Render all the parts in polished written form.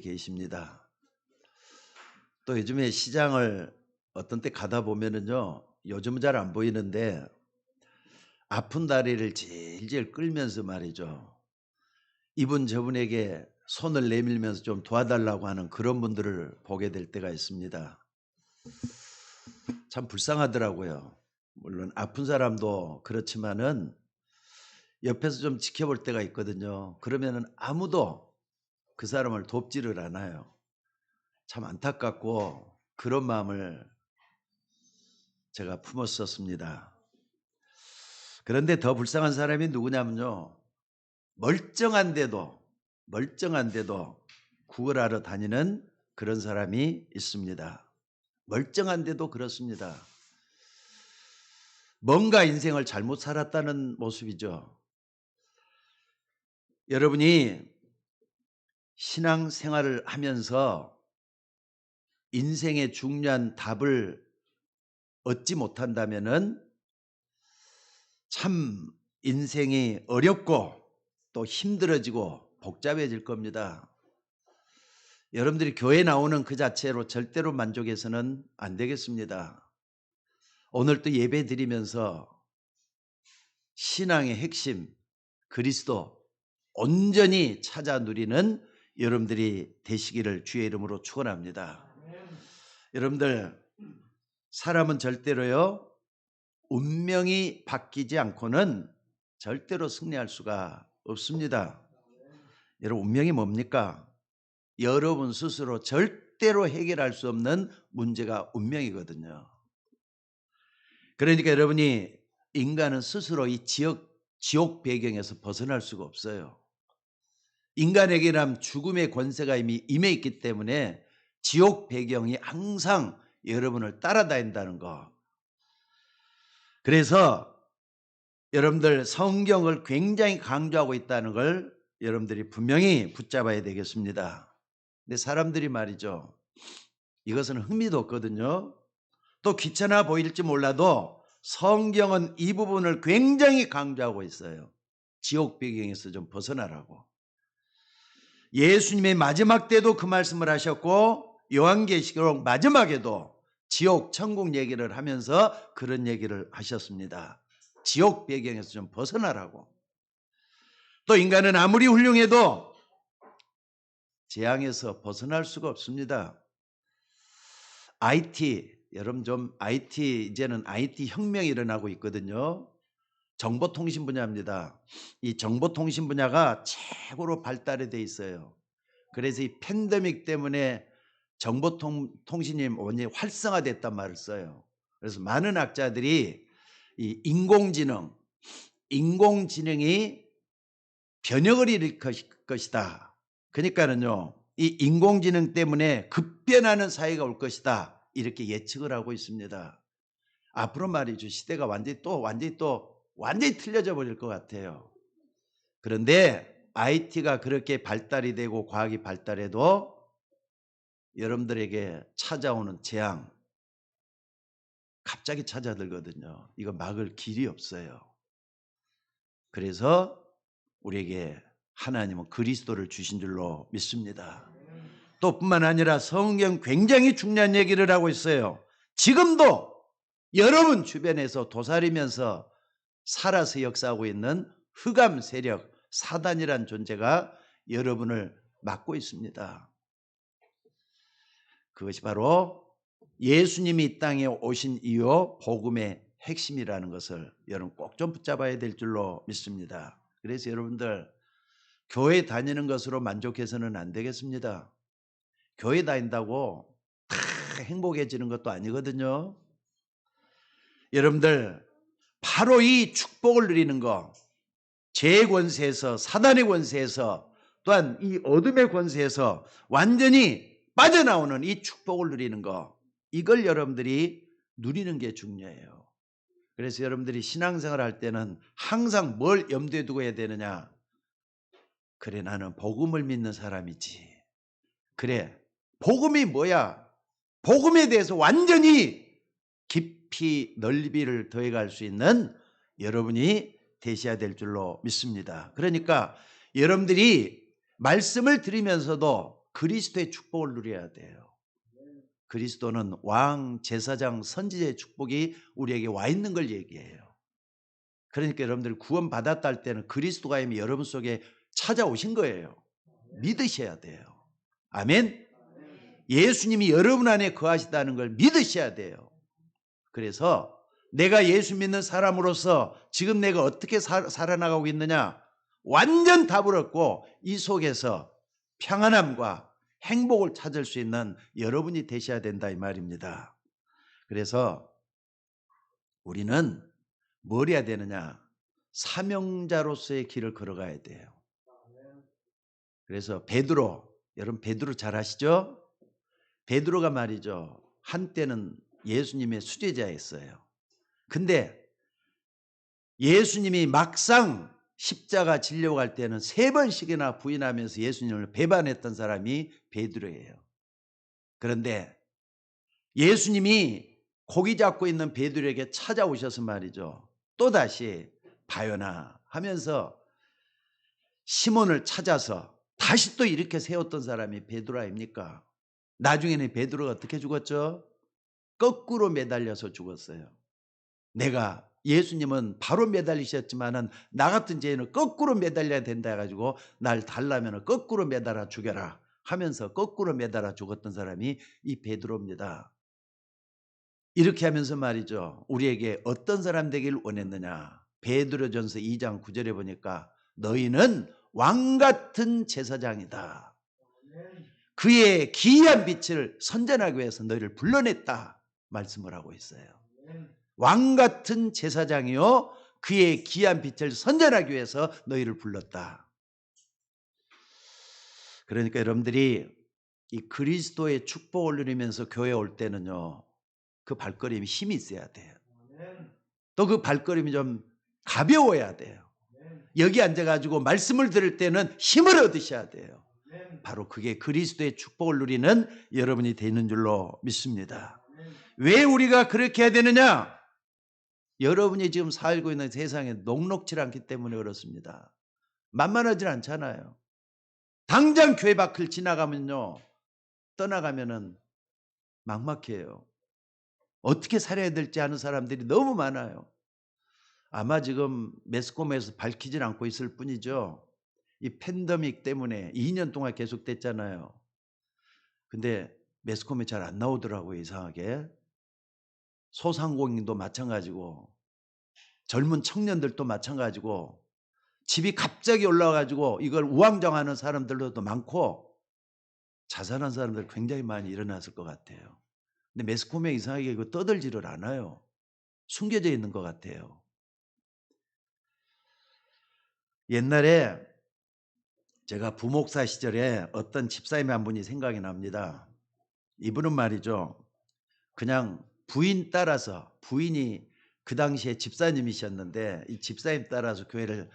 계십니다. 또 요즘에 시장을 어떤 때 가다 보면은요, 요즘은 잘 안 보이는데 아픈 다리를 질질 끌면서 말이죠. 이분 저분에게 손을 내밀면서 좀 도와달라고 하는 그런 분들을 보게 될 때가 있습니다. 참 불쌍하더라고요. 물론 아픈 사람도 그렇지만은 옆에서 좀 지켜볼 때가 있거든요. 그러면은 아무도 그 사람을 돕지를 않아요. 참 안타깝고 그런 마음을 제가 품었었습니다. 그런데 더 불쌍한 사람이 누구냐면요. 멀쩡한데도 구걸하러 다니는 그런 사람이 있습니다. 멀쩡한데도 그렇습니다. 뭔가 인생을 잘못 살았다는 모습이죠. 여러분이 신앙생활을 하면서 인생의 중요한 답을 얻지 못한다면은 참 인생이 어렵고 또 힘들어지고 복잡해질 겁니다. 여러분들이 교회 나오는 그 자체로 절대로 만족해서는 안 되겠습니다. 오늘 또 예배 드리면서 신앙의 핵심 그리스도 온전히 찾아 누리는 여러분들이 되시기를 주의 이름으로 축원합니다. 여러분들 사람은 절대로요 운명이 바뀌지 않고는 절대로 승리할 수가 없습니다. 여러분 운명이 뭡니까? 여러분 스스로 절대로 해결할 수 없는 문제가 운명이거든요. 그러니까 여러분이 인간은 스스로 이 지옥 배경에서 벗어날 수가 없어요. 인간에게는 죽음의 권세가 이미 임해 있기 때문에 지옥 배경이 항상 여러분을 따라다닌다는 거. 그래서 여러분들 성경을 굉장히 강조하고 있다는 걸 여러분들이 분명히 붙잡아야 되겠습니다. 근데 사람들이 말이죠. 이것은 흥미도 없거든요. 또 귀찮아 보일지 몰라도 성경은 이 부분을 굉장히 강조하고 있어요. 지옥 배경에서 좀 벗어나라고. 예수님의 마지막 때도 그 말씀을 하셨고 요한계시록 마지막에도 지옥 천국 얘기를 하면서 그런 얘기를 하셨습니다. 지옥 배경에서 좀 벗어나라고. 또 인간은 아무리 훌륭해도 재앙에서 벗어날 수가 없습니다. 여러분 좀 이제는 IT 혁명이 일어나고 있거든요. 정보통신 분야입니다. 이 정보통신 분야가 최고로 발달이 돼 있어요. 그래서 이 팬데믹 때문에 정보통신이 완전히 활성화됐단 말을 써요. 그래서 많은 학자들이 이 인공지능이 변혁을 일으킬 것이다. 그러니까는요, 이 인공지능 때문에 급변하는 사회가 올 것이다. 이렇게 예측을 하고 있습니다. 앞으로 말이죠. 시대가 완전히 틀려져 버릴 것 같아요. 그런데 IT가 그렇게 발달이 되고 과학이 발달해도 여러분들에게 찾아오는 재앙 갑자기 찾아들거든요. 이거 막을 길이 없어요. 그래서 우리에게 하나님은 그리스도를 주신 줄로 믿습니다. 또 뿐만 아니라 성경 굉장히 중요한 얘기를 하고 있어요. 지금도 여러분 주변에서 도사리면서 살아서 역사하고 있는 흑암 세력 사단이란 존재가 여러분을 막고 있습니다. 그것이 바로 예수님이 이 땅에 오신 이후 복음의 핵심이라는 것을 여러분 꼭 좀 붙잡아야 될 줄로 믿습니다. 그래서 여러분들 교회 다니는 것으로 만족해서는 안 되겠습니다. 교회 다닌다고 다 행복해지는 것도 아니거든요. 여러분들 바로 이 축복을 누리는 거, 죄의 권세에서 사단의 권세에서 또한 이 어둠의 권세에서 완전히 빠져나오는 이 축복을 누리는 거, 이걸 여러분들이 누리는 게 중요해요. 그래서 여러분들이 신앙생활 할 때는 항상 뭘 염두에 두고 해야 되느냐? 그래, 나는 복음을 믿는 사람이지. 그래, 복음이 뭐야? 복음에 대해서 완전히 깊이 넓이를 더해갈 수 있는 여러분이 되셔야 될 줄로 믿습니다. 그러니까 여러분들이 말씀을 들으면서도 그리스도의 축복을 누려야 돼요. 그리스도는 왕, 제사장, 선지자의 축복이 우리에게 와 있는 걸 얘기해요. 그러니까 여러분들 구원 받았다 할 때는 그리스도가 이미 여러분 속에 찾아오신 거예요. 믿으셔야 돼요. 아멘. 예수님이 여러분 안에 거하시다는 걸 믿으셔야 돼요. 그래서 내가 예수 믿는 사람으로서 지금 내가 어떻게 살아나가고 있느냐, 완전 답을 얻고 이 속에서 평안함과 행복을 찾을 수 있는 여러분이 되셔야 된다 이 말입니다. 그래서 우리는 뭘 해야 되느냐, 사명자로서의 길을 걸어가야 돼요. 그래서 베드로, 여러분 베드로 잘 아시죠? 베드로가 말이죠, 한때는 예수님의 수제자였어요. 근데 예수님이 막상 십자가 지려고 할 때는 3번씩이나 부인하면서 예수님을 배반했던 사람이 베드로예요. 그런데 예수님이 고기 잡고 있는 베드로에게 찾아오셔서 말이죠, 또다시 바요나 하면서 시몬을 찾아서 다시 또 이렇게 세웠던 사람이 베드로 아닙니까? 나중에는 베드로가 어떻게 죽었죠? 거꾸로 매달려서 죽었어요. 내가, 예수님은 바로 매달리셨지만은 나 같은 죄인은 거꾸로 매달려야 된다 해가지고 날 달라면 거꾸로 매달아 죽여라 하면서 거꾸로 매달아 죽었던 사람이 이 베드로입니다. 이렇게 하면서 말이죠, 우리에게 어떤 사람 되길 원했느냐. 베드로전서 2장 9절에 보니까 너희는 왕같은 제사장이다. 그의 기이한 빛을 선전하기 위해서 너희를 불러냈다 말씀을 하고 있어요. 왕같은 제사장이요 그의 기이한 빛을 선전하기 위해서 너희를 불렀다. 그러니까 여러분들이 이 그리스도의 축복을 누리면서 교회에 올 때는요, 그 발걸음이 힘이 있어야 돼요. 또 그 발걸음이 좀 가벼워야 돼요. 여기 앉아가지고 말씀을 들을 때는 힘을 얻으셔야 돼요. 바로 그게 그리스도의 축복을 누리는 여러분이 되는 줄로 믿습니다. 왜 우리가 그렇게 해야 되느냐? 여러분이 지금 살고 있는 세상에 녹록지 않기 때문에 그렇습니다. 만만하지 않잖아요. 당장 교회 밖을 지나가면요, 떠나가면은 막막해요. 어떻게 살아야 될지 아는 사람들이 너무 많아요. 아마 지금 매스컴에서 밝히질 않고 있을 뿐이죠. 이 팬데믹 때문에 2년 동안 계속됐잖아요. 근데 매스컴에 잘 안 나오더라고요, 이상하게. 소상공인도 마찬가지고 젊은 청년들도 마찬가지고 집이 갑자기 올라와가지고 이걸 우왕좌왕하는 사람들도 많고 자살한 사람들 굉장히 많이 일어났을 것 같아요. 근데 매스컴에 이상하게 이거 떠들지를 않아요. 숨겨져 있는 것 같아요. 옛날에 제가 부목사 시절에 어떤 집사님 한 분이 생각이 납니다. 이분은 말이죠, 그냥 부인 따라서, 부인이 그 당시에 집사님이셨는데 이 집사님 따라서 교회를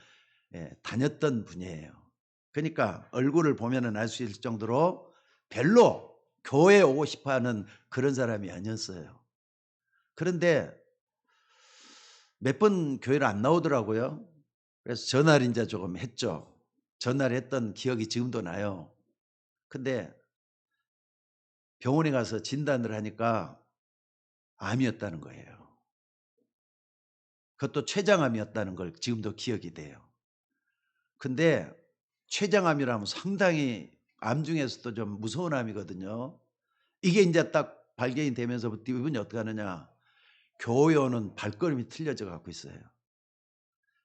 다녔던 분이에요. 그러니까 얼굴을 보면은 알 수 있을 정도로 별로 교회에 오고 싶어하는 그런 사람이 아니었어요. 그런데 몇 번 교회를 안 나오더라고요. 그래서 전화를 이제 조금 했죠. 전화를 했던 기억이 지금도 나요. 근데 병원에 가서 진단을 하니까 암이었다는 거예요. 그것도 췌장암이었다는 걸 지금도 기억이 돼요. 근데 췌장암이라면 상당히 암 중에서도 좀 무서운 암이거든요. 이게 이제 딱 발견이 되면서부터 이분이 어떻게 하느냐, 교회 오는 발걸음이 틀려져 갖고 있어요.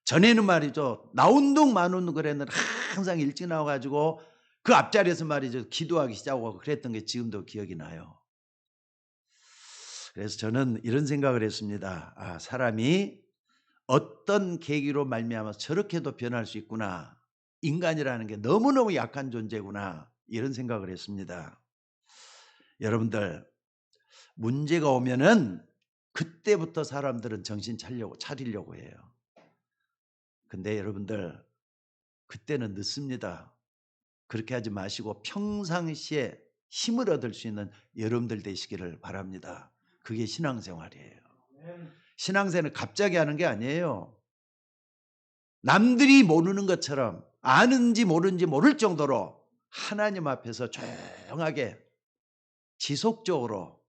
전에는 말이죠, 나운동 만운동 그랬는데 항상 일찍 나와가지고 그 앞자리에서 말이죠, 기도하기 시작하고 그랬던 게 지금도 기억이 나요. 그래서 저는 이런 생각을 했습니다. 아, 사람이 어떤 계기로 말미암아서 저렇게도 변할 수 있구나. 인간이라는 게 너무너무 약한 존재구나. 이런 생각을 했습니다. 여러분들, 문제가 오면은 그때부터 사람들은 정신 차리려고 해요. 근데 여러분들, 그때는 늦습니다. 그렇게 하지 마시고 평상시에 힘을 얻을 수 있는 여러분들 되시기를 바랍니다. 그게 신앙생활이에요. 신앙생활은 갑자기 하는 게 아니에요. 남들이 모르는 것처럼, 아는지 모르는지 모를 정도로 하나님 앞에서 조용하게 지속적으로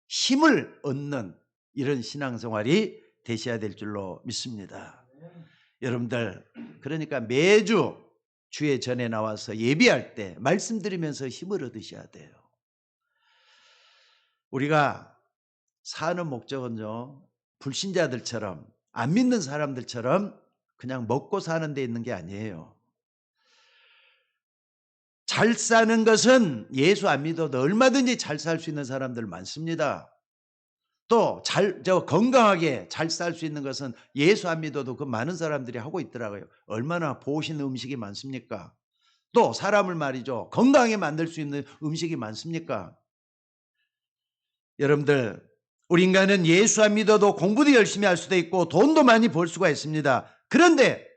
힘을 얻는 이런 신앙생활이 되셔야 될 줄로 믿습니다. 여러분들, 그러니까 매주 주의 전에 나와서 예배할 때 말씀드리면서 힘을 얻으셔야 돼요. 우리가 사는 목적은요, 불신자들처럼, 안 믿는 사람들처럼 그냥 먹고 사는 데 있는 게 아니에요. 잘 사는 것은 예수 안 믿어도 얼마든지 잘 살 수 있는 사람들 많습니다. 또 건강하게 잘 살 수 있는 것은 예수 안 믿어도 그 많은 사람들이 하고 있더라고요. 얼마나 보신 음식이 많습니까? 또 사람을 말이죠, 건강하게 만들 수 있는 음식이 많습니까? 여러분들, 우리 인간은 예수 안 믿어도 공부도 열심히 할 수도 있고 돈도 많이 벌 수가 있습니다. 그런데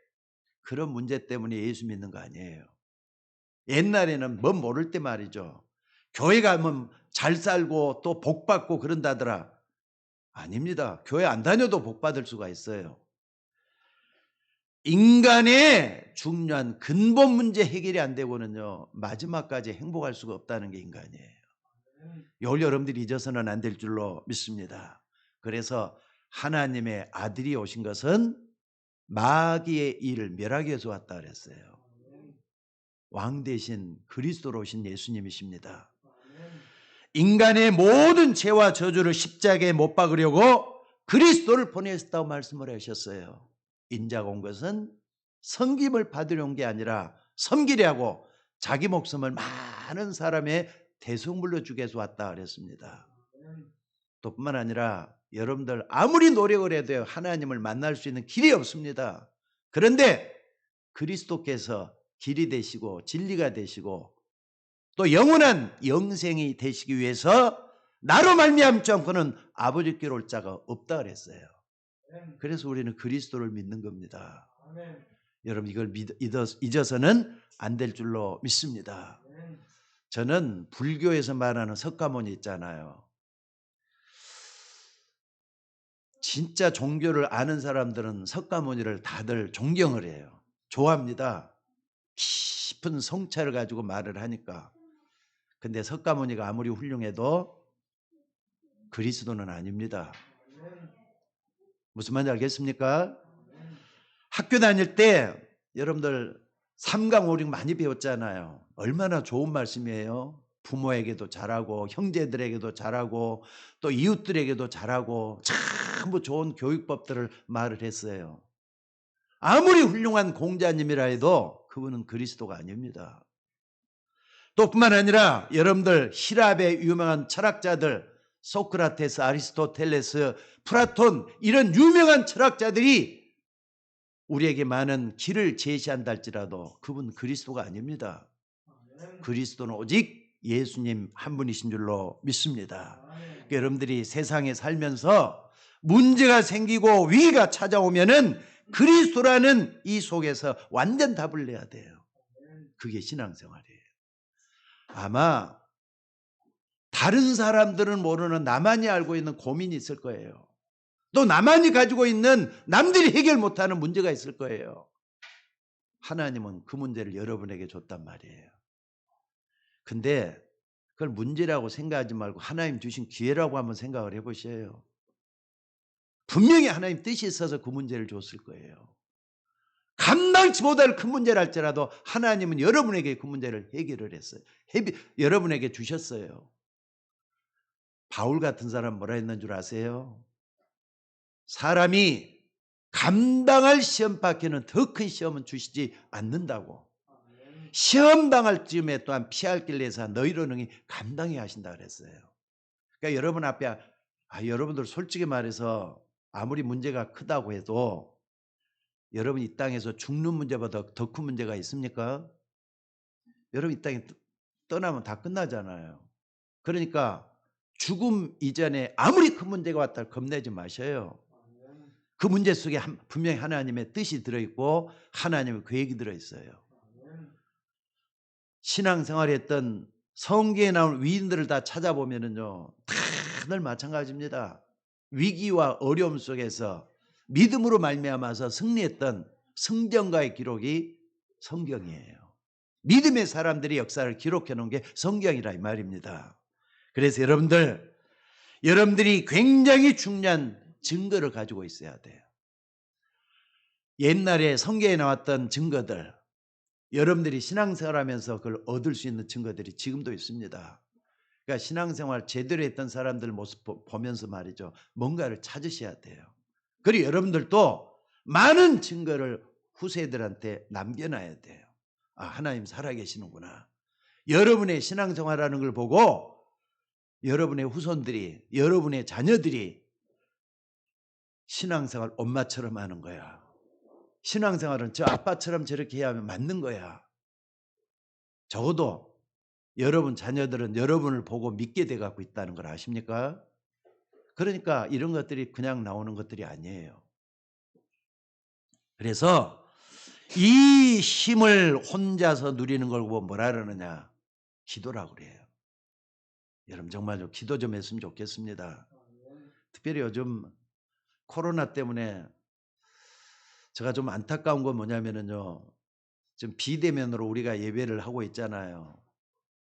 그런 문제 때문에 예수 믿는 거 아니에요. 옛날에는 뭐 모를 때 말이죠, 교회 가면 잘 살고 또 복 받고 그런다더라. 아닙니다. 교회 안 다녀도 복 받을 수가 있어요. 인간의 중요한 근본 문제 해결이 안 되고는요, 마지막까지 행복할 수가 없다는 게 인간이에요. 이걸 여러분들이 잊어서는 안 될 줄로 믿습니다. 그래서 하나님의 아들이 오신 것은 마귀의 일을 멸하기 위해서 왔다 그랬어요. 왕 대신 그리스도로 오신 예수님이십니다. 인간의 모든 죄와 저주를 십자가에 못 박으려고 그리스도를 보내셨다고 말씀을 하셨어요. 인자가 온 것은 섬김을 받으려 온 게 아니라 섬기려고 자기 목숨을 많은 사람의 대속물로 주기 위해서 왔다 그랬습니다. 또 뿐만 아니라 여러분들 아무리 노력을 해도 하나님을 만날 수 있는 길이 없습니다. 그런데 그리스도께서 길이 되시고 진리가 되시고 또 영원한 영생이 되시기 위해서 나로 말미암지 않고는 아버지께로 올 자가 없다 그랬어요. 그래서 우리는 그리스도를 믿는 겁니다. 여러분, 이걸 잊어서는 안 될 줄로 믿습니다. 저는 불교에서 말하는 석가모니 있잖아요. 진짜 종교를 아는 사람들은 석가모니를 다들 존경을 해요. 좋아합니다. 깊은 성찰을 가지고 말을 하니까. 근데 석가모니가 아무리 훌륭해도 그리스도는 아닙니다. 무슨 말인지 알겠습니까? 학교 다닐 때 여러분들 삼강오륙 많이 배웠잖아요. 얼마나 좋은 말씀이에요. 부모에게도 잘하고 형제들에게도 잘하고 또 이웃들에게도 잘하고 전부 좋은 교육법들을 말을 했어요. 아무리 훌륭한 공자님이라 해도 그분은 그리스도가 아닙니다. 또 뿐만 아니라 여러분들希腊의 유명한 철학자들 소크라테스, 아리스토텔레스, 플라톤 이런 유명한 철학자들이 우리에게 많은 길을 제시한다 할지라도 그분 그리스도가 아닙니다. 그리스도는 오직 예수님 한 분이신 줄로 믿습니다. 그러니까 여러분들이 세상에 살면서 문제가 생기고 위기가 찾아오면은 그리스도라는 이 속에서 완전 답을 내야 돼요. 그게 신앙생활이에요. 아마 다른 사람들은 모르는 나만이 알고 있는 고민이 있을 거예요. 또 나만이 가지고 있는 남들이 해결 못하는 문제가 있을 거예요. 하나님은 그 문제를 여러분에게 줬단 말이에요. 근데 그걸 문제라고 생각하지 말고 하나님 주신 기회라고 한번 생각을 해보셔요. 분명히 하나님 뜻이 있어서 그 문제를 줬을 거예요. 감당치 못할 큰 문제를 할지라도 하나님은 여러분에게 그 문제를 해결을 했어요. 여러분에게 주셨어요. 바울 같은 사람 뭐라 했는 줄 아세요? 사람이 감당할 시험 밖에는 더 큰 시험은 주시지 않는다고. 시험 당할 즈음에 또한 피할 길 내사 너희로 능히 감당해 하신다 그랬어요. 그러니까 여러분 앞에 여러분들 솔직히 말해서 아무리 문제가 크다고 해도 여러분 이 땅에서 죽는 문제보다 더 큰 문제가 있습니까? 여러분 이 땅에 떠나면 다 끝나잖아요. 그러니까 죽음 이전에 아무리 큰 문제가 왔다 겁내지 마셔요. 그 문제 속에 분명히 하나님의 뜻이 들어있고 하나님의 계획이 들어있어요. 신앙생활을 했던 성경에 나온 위인들을 다 찾아보면은요, 다들 마찬가지입니다. 위기와 어려움 속에서 믿음으로 말미암아서 승리했던 승전가의 기록이 성경이에요. 믿음의 사람들의 역사를 기록해 놓은 게 성경이라 이 말입니다. 그래서 여러분들이 굉장히 중요한 증거를 가지고 있어야 돼요. 옛날에 성경에 나왔던 증거들, 여러분들이 신앙생활하면서 그걸 얻을 수 있는 증거들이 지금도 있습니다. 그러니까 신앙생활 제대로 했던 사람들 모습 보면서 말이죠. 뭔가를 찾으셔야 돼요. 그리고 여러분들도 많은 증거를 후세들한테 남겨놔야 돼요. 아, 하나님 살아계시는구나. 여러분의 신앙생활하는 걸 보고 여러분의 후손들이, 여러분의 자녀들이 신앙생활 엄마처럼 하는 거야. 신앙생활은 저 아빠처럼 저렇게 해야 하면 맞는 거야. 적어도 여러분 자녀들은 여러분을 보고 믿게 돼 갖고 있다는 걸 아십니까? 그러니까 이런 것들이 그냥 나오는 것들이 아니에요. 그래서 이 힘을 혼자서 누리는 걸 보고 뭐라 그러느냐? 기도라고 그래요. 여러분 정말 좀 기도 좀 했으면 좋겠습니다. 특별히 요즘 코로나 때문에 제가 좀 안타까운 건 뭐냐면은요. 지금 비대면으로 우리가 예배를 하고 있잖아요.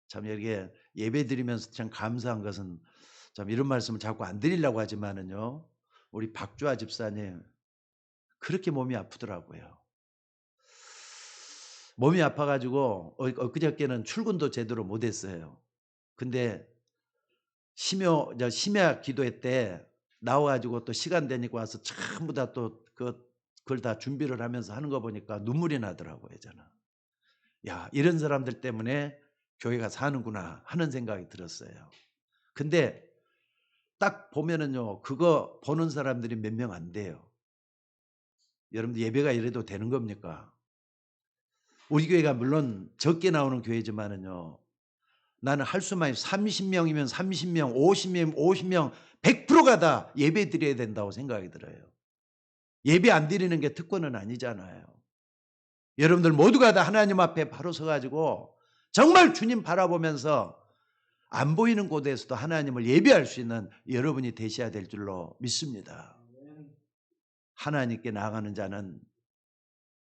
참 이렇게 예배 드리면서 참 감사한 것은 참 이런 말씀을 자꾸 안 드리려고 하지만은요. 우리 박주아 집사님 그렇게 몸이 아프더라고요. 몸이 아파가지고 엊그저께는 출근도 제대로 못했어요. 근데 심야 기도회 때 나와가지고 또 시간 되니까 와서 전부 다 또 그걸 다 준비를 하면서 하는 거 보니까 눈물이 나더라고요, 저는. 야, 이런 사람들 때문에 교회가 사는구나 하는 생각이 들었어요. 근데 딱 보면은요, 그거 보는 사람들이 몇 명 안 돼요. 여러분들 예배가 이래도 되는 겁니까? 우리 교회가 물론 적게 나오는 교회지만은요, 나는 할 수만 있어 30명이면 30명, 50명, 50명, 100%가 다 예배 드려야 된다고 생각이 들어요. 예배 안 드리는 게 특권은 아니잖아요. 여러분들 모두가 다 하나님 앞에 바로 서가지고 정말 주님 바라보면서 안 보이는 곳에서도 하나님을 예배할 수 있는 여러분이 되셔야 될 줄로 믿습니다. 하나님께 나아가는 자는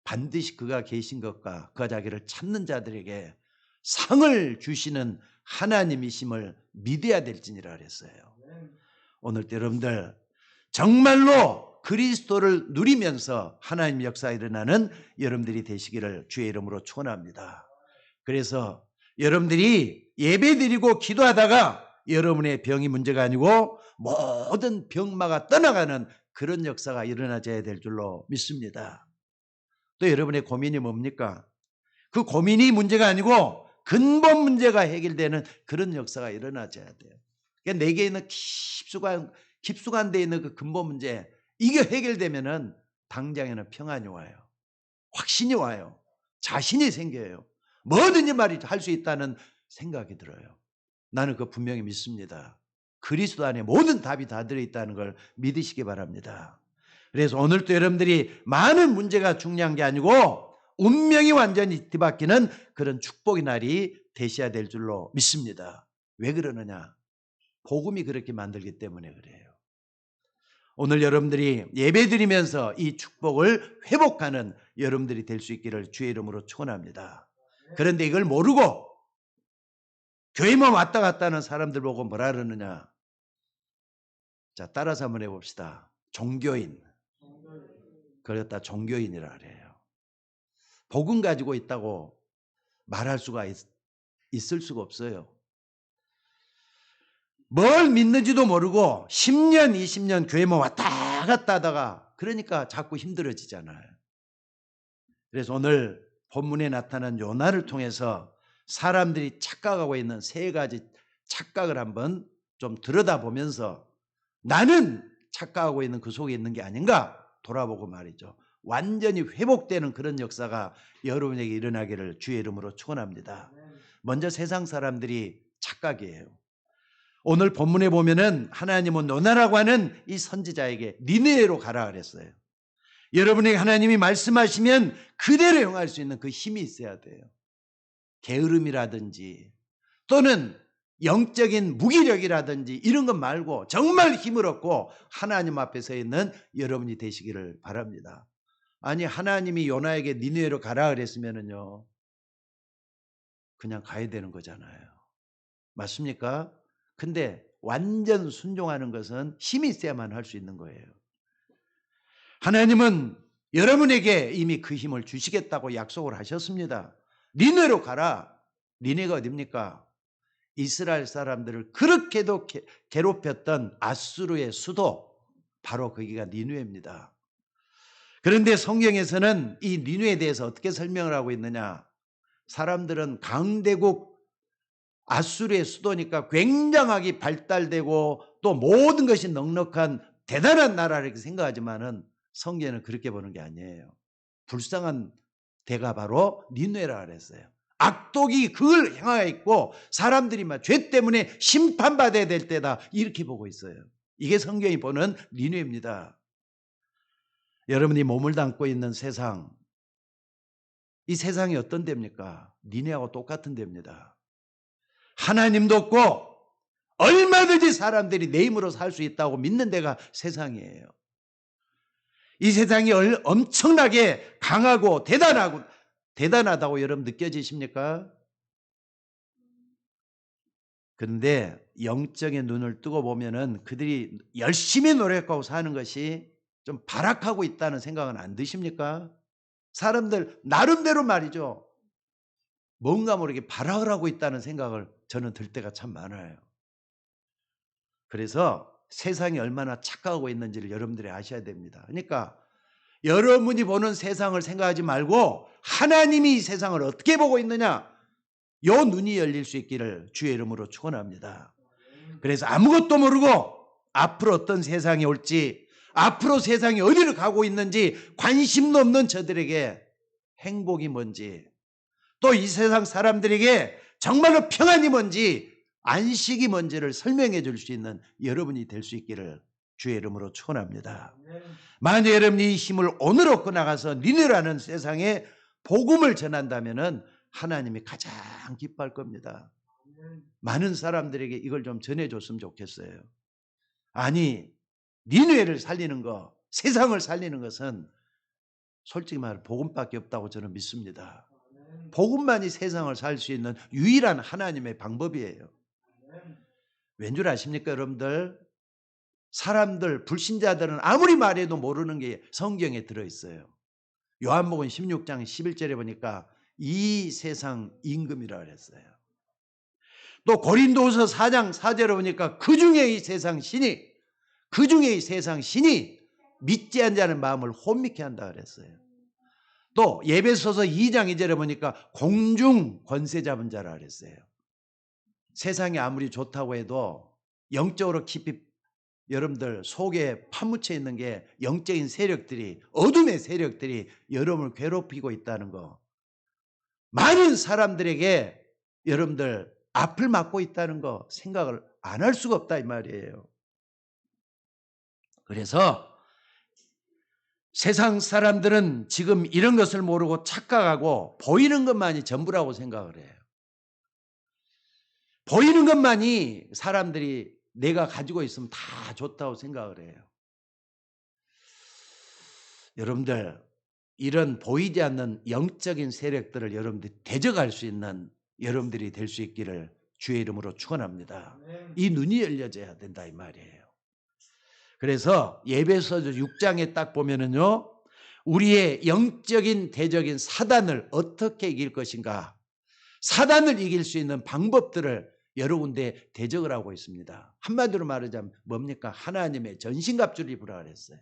반드시 그가 계신 것과 그 자기를 찾는 자들에게 상을 주시는 하나님이심을 믿어야 될지니라 그랬어요. 오늘도 여러분들 정말로 그리스도를 누리면서 하나님 역사에 일어나는 여러분들이 되시기를 주의 이름으로 축원합니다. 그래서 여러분들이 예배드리고 기도하다가 여러분의 병이 문제가 아니고 모든 병마가 떠나가는 그런 역사가 일어나져야 될 줄로 믿습니다. 또 여러분의 고민이 뭡니까? 그 고민이 문제가 아니고 근본 문제가 해결되는 그런 역사가 일어나져야 돼요. 그러니까 내게 있는 깊숙한 데 있는 그 근본 문제, 이게 해결되면은 당장에는 평안이 와요. 확신이 와요. 자신이 생겨요. 뭐든지 말이 할 수 있다는 생각이 들어요. 나는 그거 분명히 믿습니다. 그리스도 안에 모든 답이 다 들어있다는 걸 믿으시기 바랍니다. 그래서 오늘도 여러분들이 많은 문제가 중요한 게 아니고 운명이 완전히 뒤바뀌는 그런 축복의 날이 되셔야 될 줄로 믿습니다. 왜 그러느냐? 복음이 그렇게 만들기 때문에 그래요. 오늘 여러분들이 예배드리면서 이 축복을 회복하는 여러분들이 될 수 있기를 주의 이름으로 축원합니다. 그런데 이걸 모르고 교회만 왔다 갔다 하는 사람들 보고 뭐라 그러느냐? 자, 따라서 한번 해봅시다. 종교인. 그랬다 종교인이라 그래요. 복음 가지고 있다고 말할 수가 있을 수가 없어요. 뭘 믿는지도 모르고 10년, 20년 교회만 왔다 갔다 하다가 그러니까 자꾸 힘들어지잖아요. 그래서 오늘 본문에 나타난 요나를 통해서 사람들이 착각하고 있는 세 가지 착각을 한번 좀 들여다보면서 나는 착각하고 있는 그 속에 있는 게 아닌가 돌아보고 말이죠. 완전히 회복되는 그런 역사가 여러분에게 일어나기를 주의 이름으로 축원합니다. 먼저 세상 사람들이 착각이에요. 오늘 본문에 보면은 하나님은 요나라고 하는 이 선지자에게 니느웨로 가라 그랬어요. 여러분에게 하나님이 말씀하시면 그대로 행할 수 있는 그 힘이 있어야 돼요. 게으름이라든지 또는 영적인 무기력이라든지 이런 것 말고 정말 힘을 얻고 하나님 앞에 서 있는 여러분이 되시기를 바랍니다. 아니 하나님이 요나에게 니느웨로 가라 그랬으면은요 그냥 가야 되는 거잖아요. 맞습니까? 근데 완전 순종하는 것은 힘이 있어야만 할 수 있는 거예요. 하나님은 여러분에게 이미 그 힘을 주시겠다고 약속을 하셨습니다. 니네로 가라. 니네가 어딥니까? 이스라엘 사람들을 그렇게도 괴롭혔던 아수르의 수도, 바로 거기가 니누에입니다. 그런데 성경에서는 이 니누에 대해서 어떻게 설명을 하고 있느냐? 사람들은 강대국 아수르의 수도니까 굉장하게 발달되고 또 모든 것이 넉넉한 대단한 나라 이렇게 생각하지만은 성경은 그렇게 보는 게 아니에요. 불쌍한 데가 바로 니누에라 그랬어요. 악독이 그걸 향하여 있고 사람들이 막 죄 때문에 심판받아야 될 때다 이렇게 보고 있어요. 이게 성경이 보는 니누에입니다. 여러분이 몸을 담고 있는 세상, 이 세상이 어떤 데입니까? 니네하고 똑같은 데입니다. 하나님도 없고 얼마든지 사람들이 내 힘으로 살 수 있다고 믿는 데가 세상이에요. 이 세상이 엄청나게 강하고 대단하다고 여러분 느껴지십니까? 그런데 영적인 눈을 뜨고 보면은 그들이 열심히 노력하고 사는 것이 좀 발악하고 있다는 생각은 안 드십니까? 사람들 나름대로 말이죠. 뭔가 모르게 발악을 하고 있다는 생각을 저는 들 때가 참 많아요. 그래서 세상이 얼마나 착각하고 있는지를 여러분들이 아셔야 됩니다. 그러니까 여러분이 보는 세상을 생각하지 말고 하나님이 이 세상을 어떻게 보고 있느냐, 요 눈이 열릴 수 있기를 주의 이름으로 축원합니다. 그래서 아무것도 모르고 앞으로 어떤 세상이 올지, 앞으로 세상이 어디로 가고 있는지 관심도 없는 저들에게 행복이 뭔지, 또 이 세상 사람들에게 정말로 평안이 뭔지, 안식이 뭔지를 설명해 줄 수 있는 여러분이 될 수 있기를 주의 이름으로 축원합니다. 만약 여러분이 이 힘을 오늘 얻고 나가서 니네라는 세상에 복음을 전한다면은 하나님이 가장 기뻐할 겁니다. 많은 사람들에게 이걸 좀 전해줬으면 좋겠어요. 아니, 니네를 살리는 거, 세상을 살리는 것은 솔직히 말해 복음밖에 없다고 저는 믿습니다. 복음만이 세상을 살 수 있는 유일한 하나님의 방법이에요. 왠 줄 아십니까, 여러분들? 사람들, 불신자들은 아무리 말해도 모르는 게 성경에 들어있어요. 요한복음 16장 11절에 보니까 이 세상 임금이라 그랬어요. 또 고린도후서 4장 4절에 보니까 그중에 이 세상 신이, 그중에 이 세상 신이 믿지 않는 자는 마음을 혼미케 한다 그랬어요. 또 예배소서 2장 2절에 보니까 공중 권세 잡은 자라 그랬어요. 세상이 아무리 좋다고 해도 영적으로 깊이 여러분들 속에 파묻혀 있는 게 영적인 세력들이, 어둠의 세력들이 여러분을 괴롭히고 있다는 거, 많은 사람들에게 여러분들 앞을 막고 있다는 거 생각을 안 할 수가 없다 이 말이에요. 그래서 세상 사람들은 지금 이런 것을 모르고 착각하고 보이는 것만이 전부라고 생각을 해요. 보이는 것만이 사람들이 내가 가지고 있으면 다 좋다고 생각을 해요. 여러분들 이런 보이지 않는 영적인 세력들을 여러분들이 대적할 수 있는 여러분들이 될 수 있기를 주의 이름으로 축원합니다. 이 눈이 열려져야 된다 이 말이에요. 그래서 예배서 6장에 딱 보면은요, 우리의 영적인 대적인 사단을 어떻게 이길 것인가, 사단을 이길 수 있는 방법들을 여러 군데 대적을 하고 있습니다. 한마디로 말하자면 뭡니까? 하나님의 전신갑주를 입으라 그랬어요.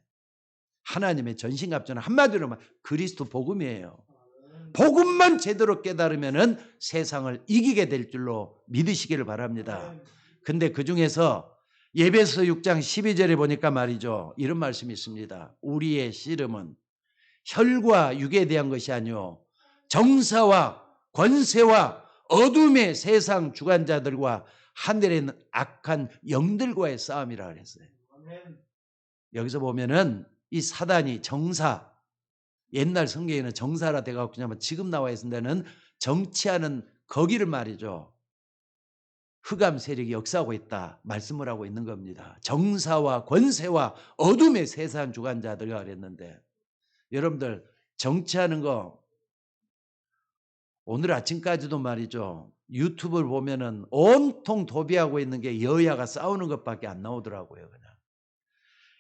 하나님의 전신갑주는 한마디로 말하면 그리스도 복음이에요. 복음만 제대로 깨달으면은 세상을 이기게 될 줄로 믿으시기를 바랍니다. 근데 그 중에서 예배서 6장 12절에 보니까 말이죠, 이런 말씀이 있습니다. 우리의 씨름은 혈과 육에 대한 것이 아니요 정사와 권세와 어둠의 세상 주관자들과 하늘에 있는 악한 영들과의 싸움이라 그랬어요. 여기서 보면은 이 사단이 정사, 옛날 성경에는 정사라 돼갖고 그냥 지금 나와 있는 데는 정치하는 거기를 말이죠, 흑암 세력이 역사하고 있다 말씀을 하고 있는 겁니다. 정사와 권세와 어둠의 세상 주관자들과 그랬는데, 여러분들 정치하는 거 오늘 아침까지도 말이죠. 유튜브를 보면은 온통 도비하고 있는 게 여야가 싸우는 것밖에 안 나오더라고요. 그냥.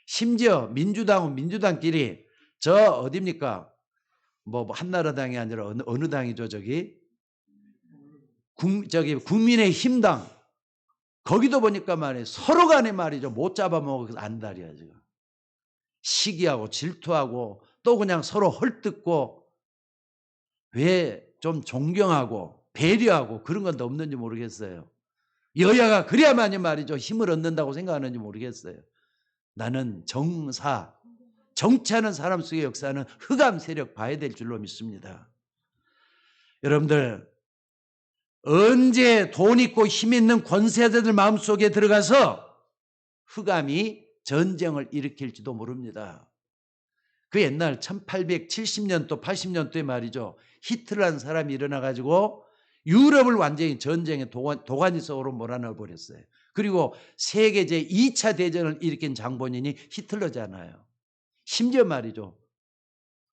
심지어 민주당은 민주당끼리 저 어딥니까? 뭐 한나라당이 아니라 어느 당이죠, 저기? 저기 국민의힘당. 거기도 보니까 말이에요. 서로 간에 말이죠. 못 잡아먹어서 안달이야, 지금. 시기하고 질투하고 또 그냥 서로 헐뜯고 왜 좀 존경하고 배려하고 그런 건 없는지 모르겠어요. 여야가 그래야만이 말이죠. 힘을 얻는다고 생각하는지 모르겠어요. 나는 정치하는 사람 속의 역사는 흑암 세력 봐야 될 줄로 믿습니다. 여러분들 언제 돈 있고 힘 있는 권세자들 마음속에 들어가서 흑암이 전쟁을 일으킬지도 모릅니다. 그 옛날 1870년도 80년도에 말이죠. 히틀러라는 사람이 일어나가지고 유럽을 완전히 전쟁의 도가니 속으로 몰아넣어 버렸어요. 그리고 세계 제2차 대전을 일으킨 장본인이 히틀러잖아요. 심지어 말이죠.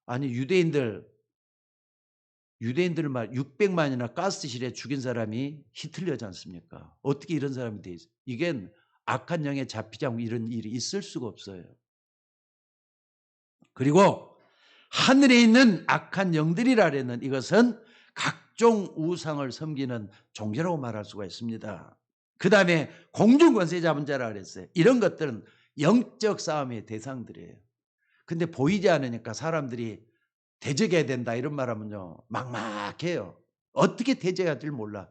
아니 유대인들 600만이나 가스실에 죽인 사람이 히틀러지 않습니까? 어떻게 이런 사람이 돼 있어요? 이게 악한 영에 잡히지 않고 이런 일이 있을 수가 없어요. 그리고 하늘에 있는 악한 영들이라 그랬는 이것은 각종 우상을 섬기는 종교라고 말할 수가 있습니다. 그 다음에 공중권세 잡은 자라 그랬어요. 이런 것들은 영적 싸움의 대상들이에요. 근데 보이지 않으니까 사람들이 대적해야 된다 이런 말하면요 막막해요. 어떻게 대적해야 될 몰라.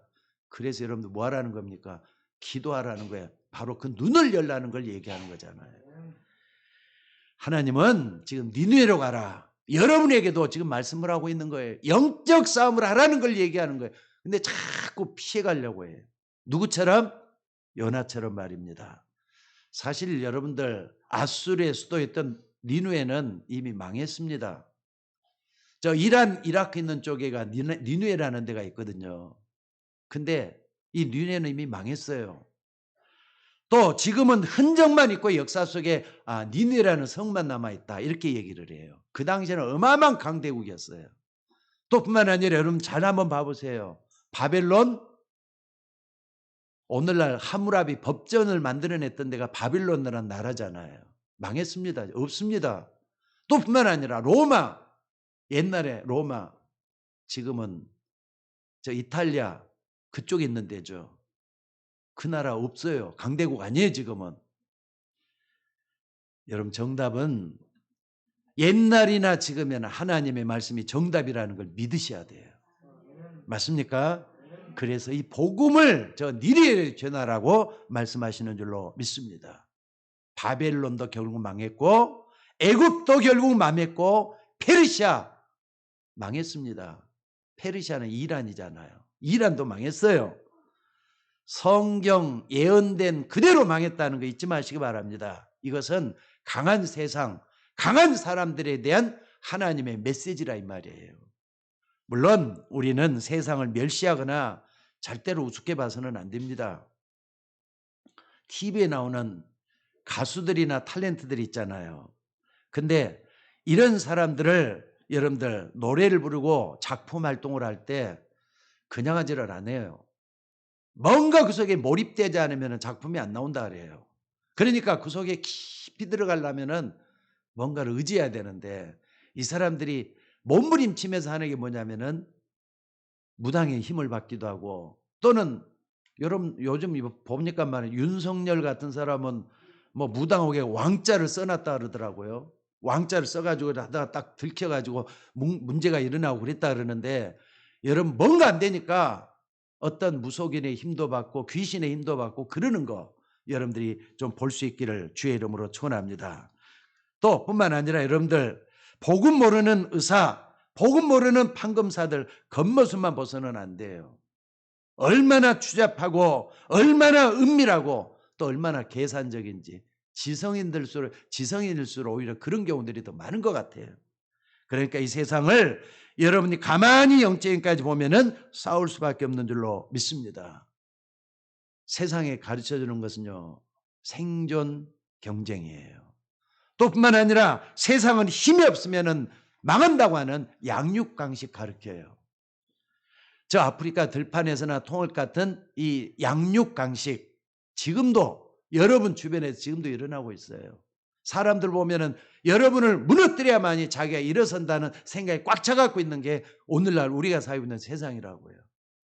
그래서 여러분들 뭐 하라는 겁니까? 기도하라는 거예요. 바로 그 눈을 열라는 걸 얘기하는 거잖아요. 하나님은 지금 니느웨로 가라. 여러분에게도 지금 말씀을 하고 있는 거예요. 영적 싸움을 하라는 걸 얘기하는 거예요. 근데 자꾸 피해가려고 해요. 누구처럼? 요나처럼 말입니다. 사실 여러분들 아수르의 수도였던 니느웨는 이미 망했습니다. 저 이란 이라크 있는 쪽에가 니느웨라는 데가 있거든요. 근데 이 니느웨는 이미 망했어요. 또 지금은 흔적만 있고 역사 속에 니느웨라는 성만 남아있다 이렇게 얘기를 해요. 그 당시에는 어마어마한 강대국이었어요. 또 뿐만 아니라 여러분 잘 한번 봐보세요. 바벨론 오늘날 하무라비 법전을 만들어냈던 데가 바빌론이라는 나라잖아요. 망했습니다. 없습니다. 또 뿐만 아니라 로마 옛날에 로마 지금은 저 이탈리아 그쪽에 있는 데죠. 그 나라 없어요. 강대국 아니에요 지금은. 여러분 정답은 옛날이나 지금이나 하나님의 말씀이 정답이라는 걸 믿으셔야 돼요. 맞습니까? 그래서 이 복음을 저 니느웨에 전하라고 말씀하시는 줄로 믿습니다. 바벨론도 결국 망했고 애굽도 결국 망했고 페르시아 망했습니다. 페르시아는 이란이잖아요. 이란도 망했어요. 성경 예언된 그대로 망했다는 거 잊지 마시기 바랍니다. 이것은 강한 세상, 강한 사람들에 대한 하나님의 메시지라 이 말이에요. 물론 우리는 세상을 멸시하거나 절대로 우습게 봐서는 안 됩니다. TV에 나오는 가수들이나 탤런트들이 있잖아요. 근데 이런 사람들을 여러분들 노래를 부르고 작품 활동을 할 때 그냥 하지를 안 해요. 뭔가 그 속에 몰입되지 않으면 작품이 안 나온다 그래요. 그러니까 그 속에 깊이 들어가려면 뭔가를 의지해야 되는데 이 사람들이 몸부림치면서 하는 게 뭐냐면은 무당의 힘을 받기도 하고 또는 여러분 요즘 봅니까 말이에요. 윤석열 같은 사람은 뭐 무당에게 왕자를 써놨다 그러더라고요. 왕자를 써가지고 하다가 딱 들켜가지고 문제가 일어나고 그랬다 그러는데 여러분 뭔가 안 되니까 어떤 무속인의 힘도 받고 귀신의 힘도 받고 그러는 거 여러분들이 좀 볼 수 있기를 주의 이름으로 축원합니다. 또 뿐만 아니라 여러분들 복음 모르는 의사, 복음 모르는 판검사들 겉모습만 봐서는 안 돼요. 얼마나 추잡하고 얼마나 은밀하고 또 얼마나 계산적인지 지성인일수록 오히려 그런 경우들이 더 많은 것 같아요. 그러니까 이 세상을 여러분이 가만히 영적인까지 보면은 싸울 수밖에 없는 줄로 믿습니다. 세상에 가르쳐주는 것은요 생존 경쟁이에요. 또 뿐만 아니라 세상은 힘이 없으면은 망한다고 하는 양육강식 가르쳐요. 저 아프리카 들판에서나 통역 같은 이 양육 강식 지금도 여러분 주변에서 지금도 일어나고 있어요. 사람들 보면은 여러분을 무너뜨려야만이 자기가 일어선다는 생각이 꽉 차갖고 있는 게 오늘날 우리가 살고 있는 세상이라고요.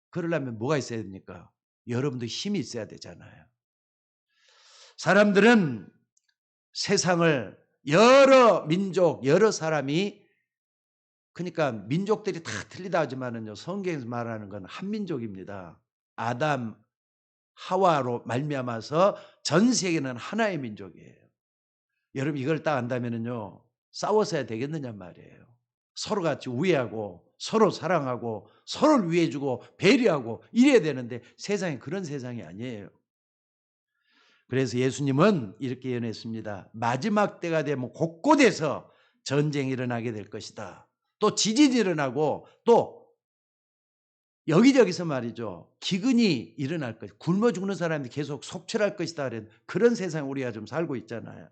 그러려면 뭐가 있어야 됩니까? 여러분도 힘이 있어야 되잖아요. 사람들은 세상을 여러 민족, 여러 사람이 그러니까 민족들이 다 틀리다 하지만은요, 성경에서 말하는 건 한 민족입니다. 아담, 하와로 말미암아서 전 세계는 하나의 민족이에요. 여러분 이걸 딱 안다면은요, 싸워서야 되겠느냐 말이에요. 서로 같이 우애하고 서로 사랑하고 서로를 위해주고 배려하고 이래야 되는데 세상이 그런 세상이 아니에요. 그래서 예수님은 이렇게 예언했습니다. 마지막 때가 되면 곳곳에서 전쟁이 일어나게 될 것이다. 또 지진이 일어나고 또 여기저기서 말이죠. 기근이 일어날 것이다. 굶어 죽는 사람이 계속 속출할 것이다. 그런 세상 우리가 좀 살고 있잖아요.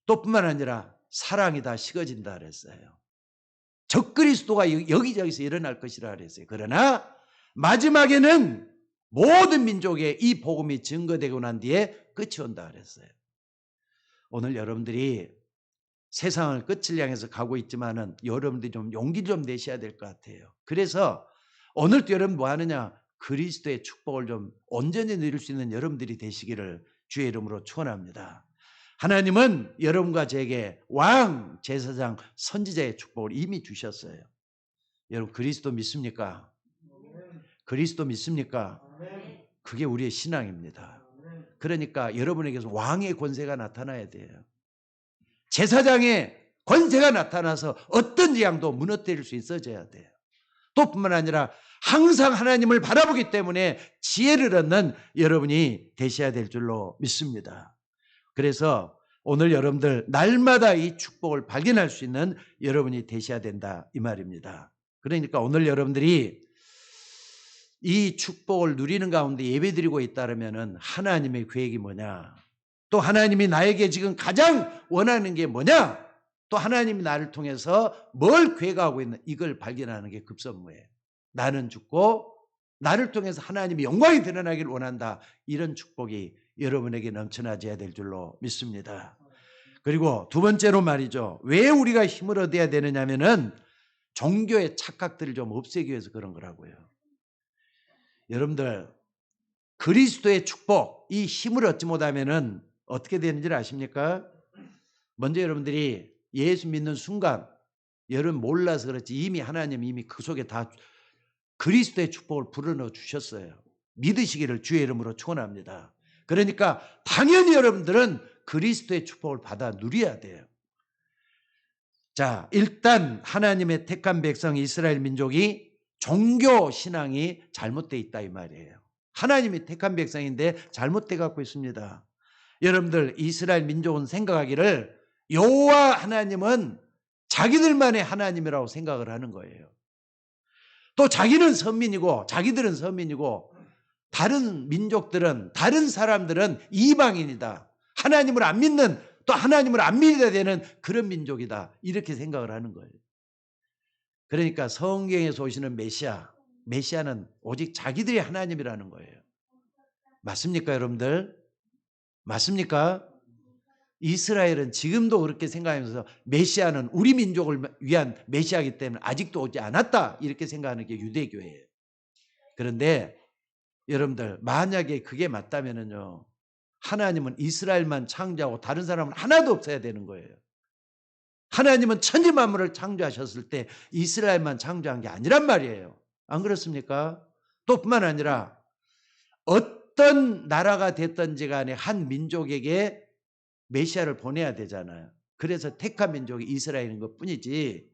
또 뿐만 아니라 사랑이 다 식어진다 그랬어요. 적그리스도가 여기저기서 일어날 것이라 그랬어요. 그러나 마지막에는 모든 민족의 이 복음이 증거되고 난 뒤에 끝이 온다 그랬어요. 오늘 여러분들이 세상을 끝을 향해서 가고 있지만은 여러분들이 좀 용기 좀 내셔야 될 것 같아요. 그래서 오늘도 여러분 뭐 하느냐? 그리스도의 축복을 좀 온전히 누릴 수 있는 여러분들이 되시기를 주의 이름으로 축원합니다. 하나님은 여러분과 제게 왕, 제사장, 선지자의 축복을 이미 주셨어요. 여러분 그리스도 믿습니까? 그리스도 믿습니까? 그게 우리의 신앙입니다. 그러니까 여러분에게서 왕의 권세가 나타나야 돼요. 제사장의 권세가 나타나서 어떤 재앙도 무너뜨릴 수 있어져야 돼요. 또 뿐만 아니라 항상 하나님을 바라보기 때문에 지혜를 얻는 여러분이 되셔야 될 줄로 믿습니다. 그래서 오늘 여러분들 날마다 이 축복을 발견할 수 있는 여러분이 되셔야 된다 이 말입니다. 그러니까 오늘 여러분들이 이 축복을 누리는 가운데 예배드리고 있다면 하나님의 계획이 뭐냐? 또 하나님이 나에게 지금 가장 원하는 게 뭐냐? 또 하나님이 나를 통해서 뭘 계획하고 있는 이걸 발견하는 게 급선무예요. 나는 죽고 나를 통해서 하나님이 영광이 드러나길 원한다. 이런 축복이 여러분에게 넘쳐나져야 될 줄로 믿습니다. 그리고 두 번째로 말이죠. 왜 우리가 힘을 얻어야 되느냐면은 종교의 착각들을 좀 없애기 위해서 그런 거라고요. 여러분들 그리스도의 축복, 이 힘을 얻지 못하면은 어떻게 되는지 아십니까? 먼저 여러분들이 예수 믿는 순간 여러분 몰라서 그렇지 이미 하나님 이미 그 속에 다 그리스도의 축복을 불어넣어 주셨어요. 믿으시기를 주의 이름으로 축원합니다. 그러니까 당연히 여러분들은 그리스도의 축복을 받아 누려야 돼요. 자, 일단 하나님의 택한 백성 이스라엘 민족이 종교 신앙이 잘못되어 있다 이 말이에요. 하나님이 택한 백성인데 잘못되어 갖고 있습니다. 여러분들 이스라엘 민족은 생각하기를 여호와 하나님은 자기들만의 하나님이라고 생각을 하는 거예요. 또 자기는 선민이고 자기들은 서민이고 다른 민족들은 다른 사람들은 이방인이다. 하나님을 안 믿는 또 하나님을 안 믿어야 되는 그런 민족이다. 이렇게 생각을 하는 거예요. 그러니까 성경에서 오시는 메시아는 오직 자기들이 하나님이라는 거예요. 맞습니까 여러분들? 맞습니까? 이스라엘은 지금도 그렇게 생각하면서 메시아는 우리 민족을 위한 메시아이기 때문에 아직도 오지 않았다 이렇게 생각하는 게 유대교예요. 그런데 여러분들 만약에 그게 맞다면요 하나님은 이스라엘만 창조하고 다른 사람은 하나도 없어야 되는 거예요. 하나님은 천지 만물을 창조하셨을 때 이스라엘만 창조한 게 아니란 말이에요. 안 그렇습니까? 또 뿐만 아니라 어떤 나라가 됐든지 간에 한 민족에게 메시아를 보내야 되잖아요. 그래서 택한 민족이 이스라엘인 것뿐이지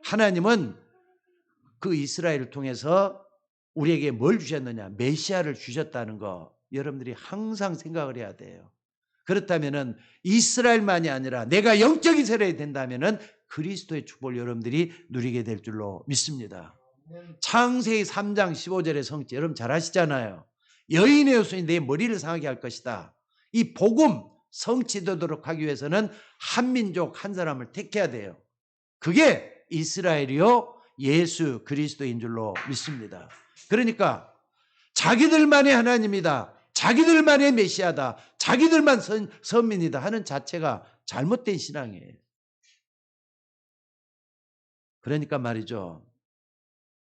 하나님은 그 이스라엘을 통해서 우리에게 뭘 주셨느냐? 메시아를 주셨다는 거 여러분들이 항상 생각을 해야 돼요. 그렇다면은 이스라엘만이 아니라 내가 영적 이스라엘이 된다면은 그리스도의 축복을 여러분들이 누리게 될 줄로 믿습니다. 창세기 3장 15절의 성취 여러분 잘 아시잖아요. 여인의 후손이 내 머리를 상하게 할 것이다. 이 복음 성취되도록 하기 위해서는 한 민족 한 사람을 택해야 돼요. 그게 이스라엘이요 예수 그리스도인 줄로 믿습니다. 그러니까 자기들만의 하나님이다, 자기들만의 메시아다, 자기들만 선민이다 하는 자체가 잘못된 신앙이에요. 그러니까 말이죠,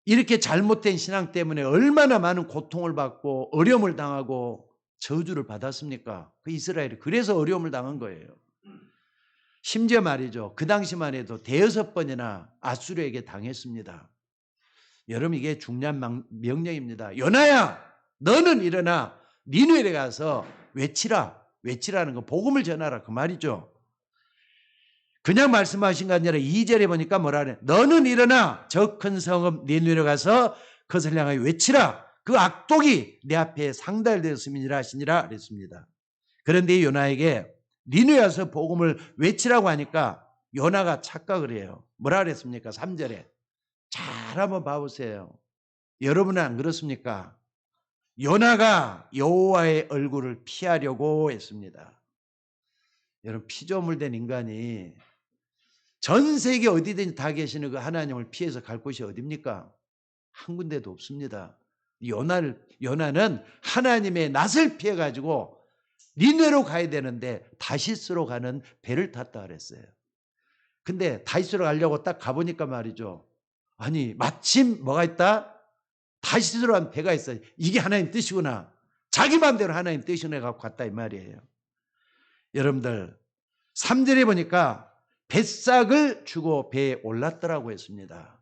이렇게 잘못된 신앙 때문에 얼마나 많은 고통을 받고 어려움을 당하고 저주를 받았습니까? 그 이스라엘이 그래서 어려움을 당한 거예요. 심지어 말이죠, 그 당시만 해도 대여섯 번이나 아수르에게 당했습니다. 여러분, 이게 중요한 명령입니다. 요나야, 너는 일어나 니느웨에 가서 외치라. 외치라는 거 복음을 전하라 그 말이죠. 그냥 말씀하신 게 아니라 2절에 보니까 뭐라 그래? 너는 일어나 저 큰 성읍 니느웨로 가서 그것을 향하여 외치라. 그 악독이 내 앞에 상달되었음이니라 하시니라 그랬습니다. 그런데 요나에게 니느웨 가서 복음을 외치라고 하니까 요나가 착각을 해요. 뭐라 그랬습니까? 3절에. 잘 한번 봐보세요. 여러분은 안 그렇습니까? 요나가 여호와의 얼굴을 피하려고 했습니다. 여러분, 피조물 된 인간이 전 세계 어디든지 다 계시는 그 하나님을 피해서 갈 곳이 어디입니까? 한 군데도 없습니다. 요나는 하나님의 낯을 피해가지고 니느웨로 가야 되는데 다시스로 가는 배를 탔다 그랬어요. 근데 다시스로 가려고 딱 가보니까 말이죠, 아니 마침 뭐가 있다? 다시스로 간 배가 있어요. 이게 하나님 뜻이구나. 자기 마음대로 하나님 뜻이네 갖고 갔다 이 말이에요. 여러분들 3절에 보니까 뱃삭을 주고 배에 올랐더라고 했습니다.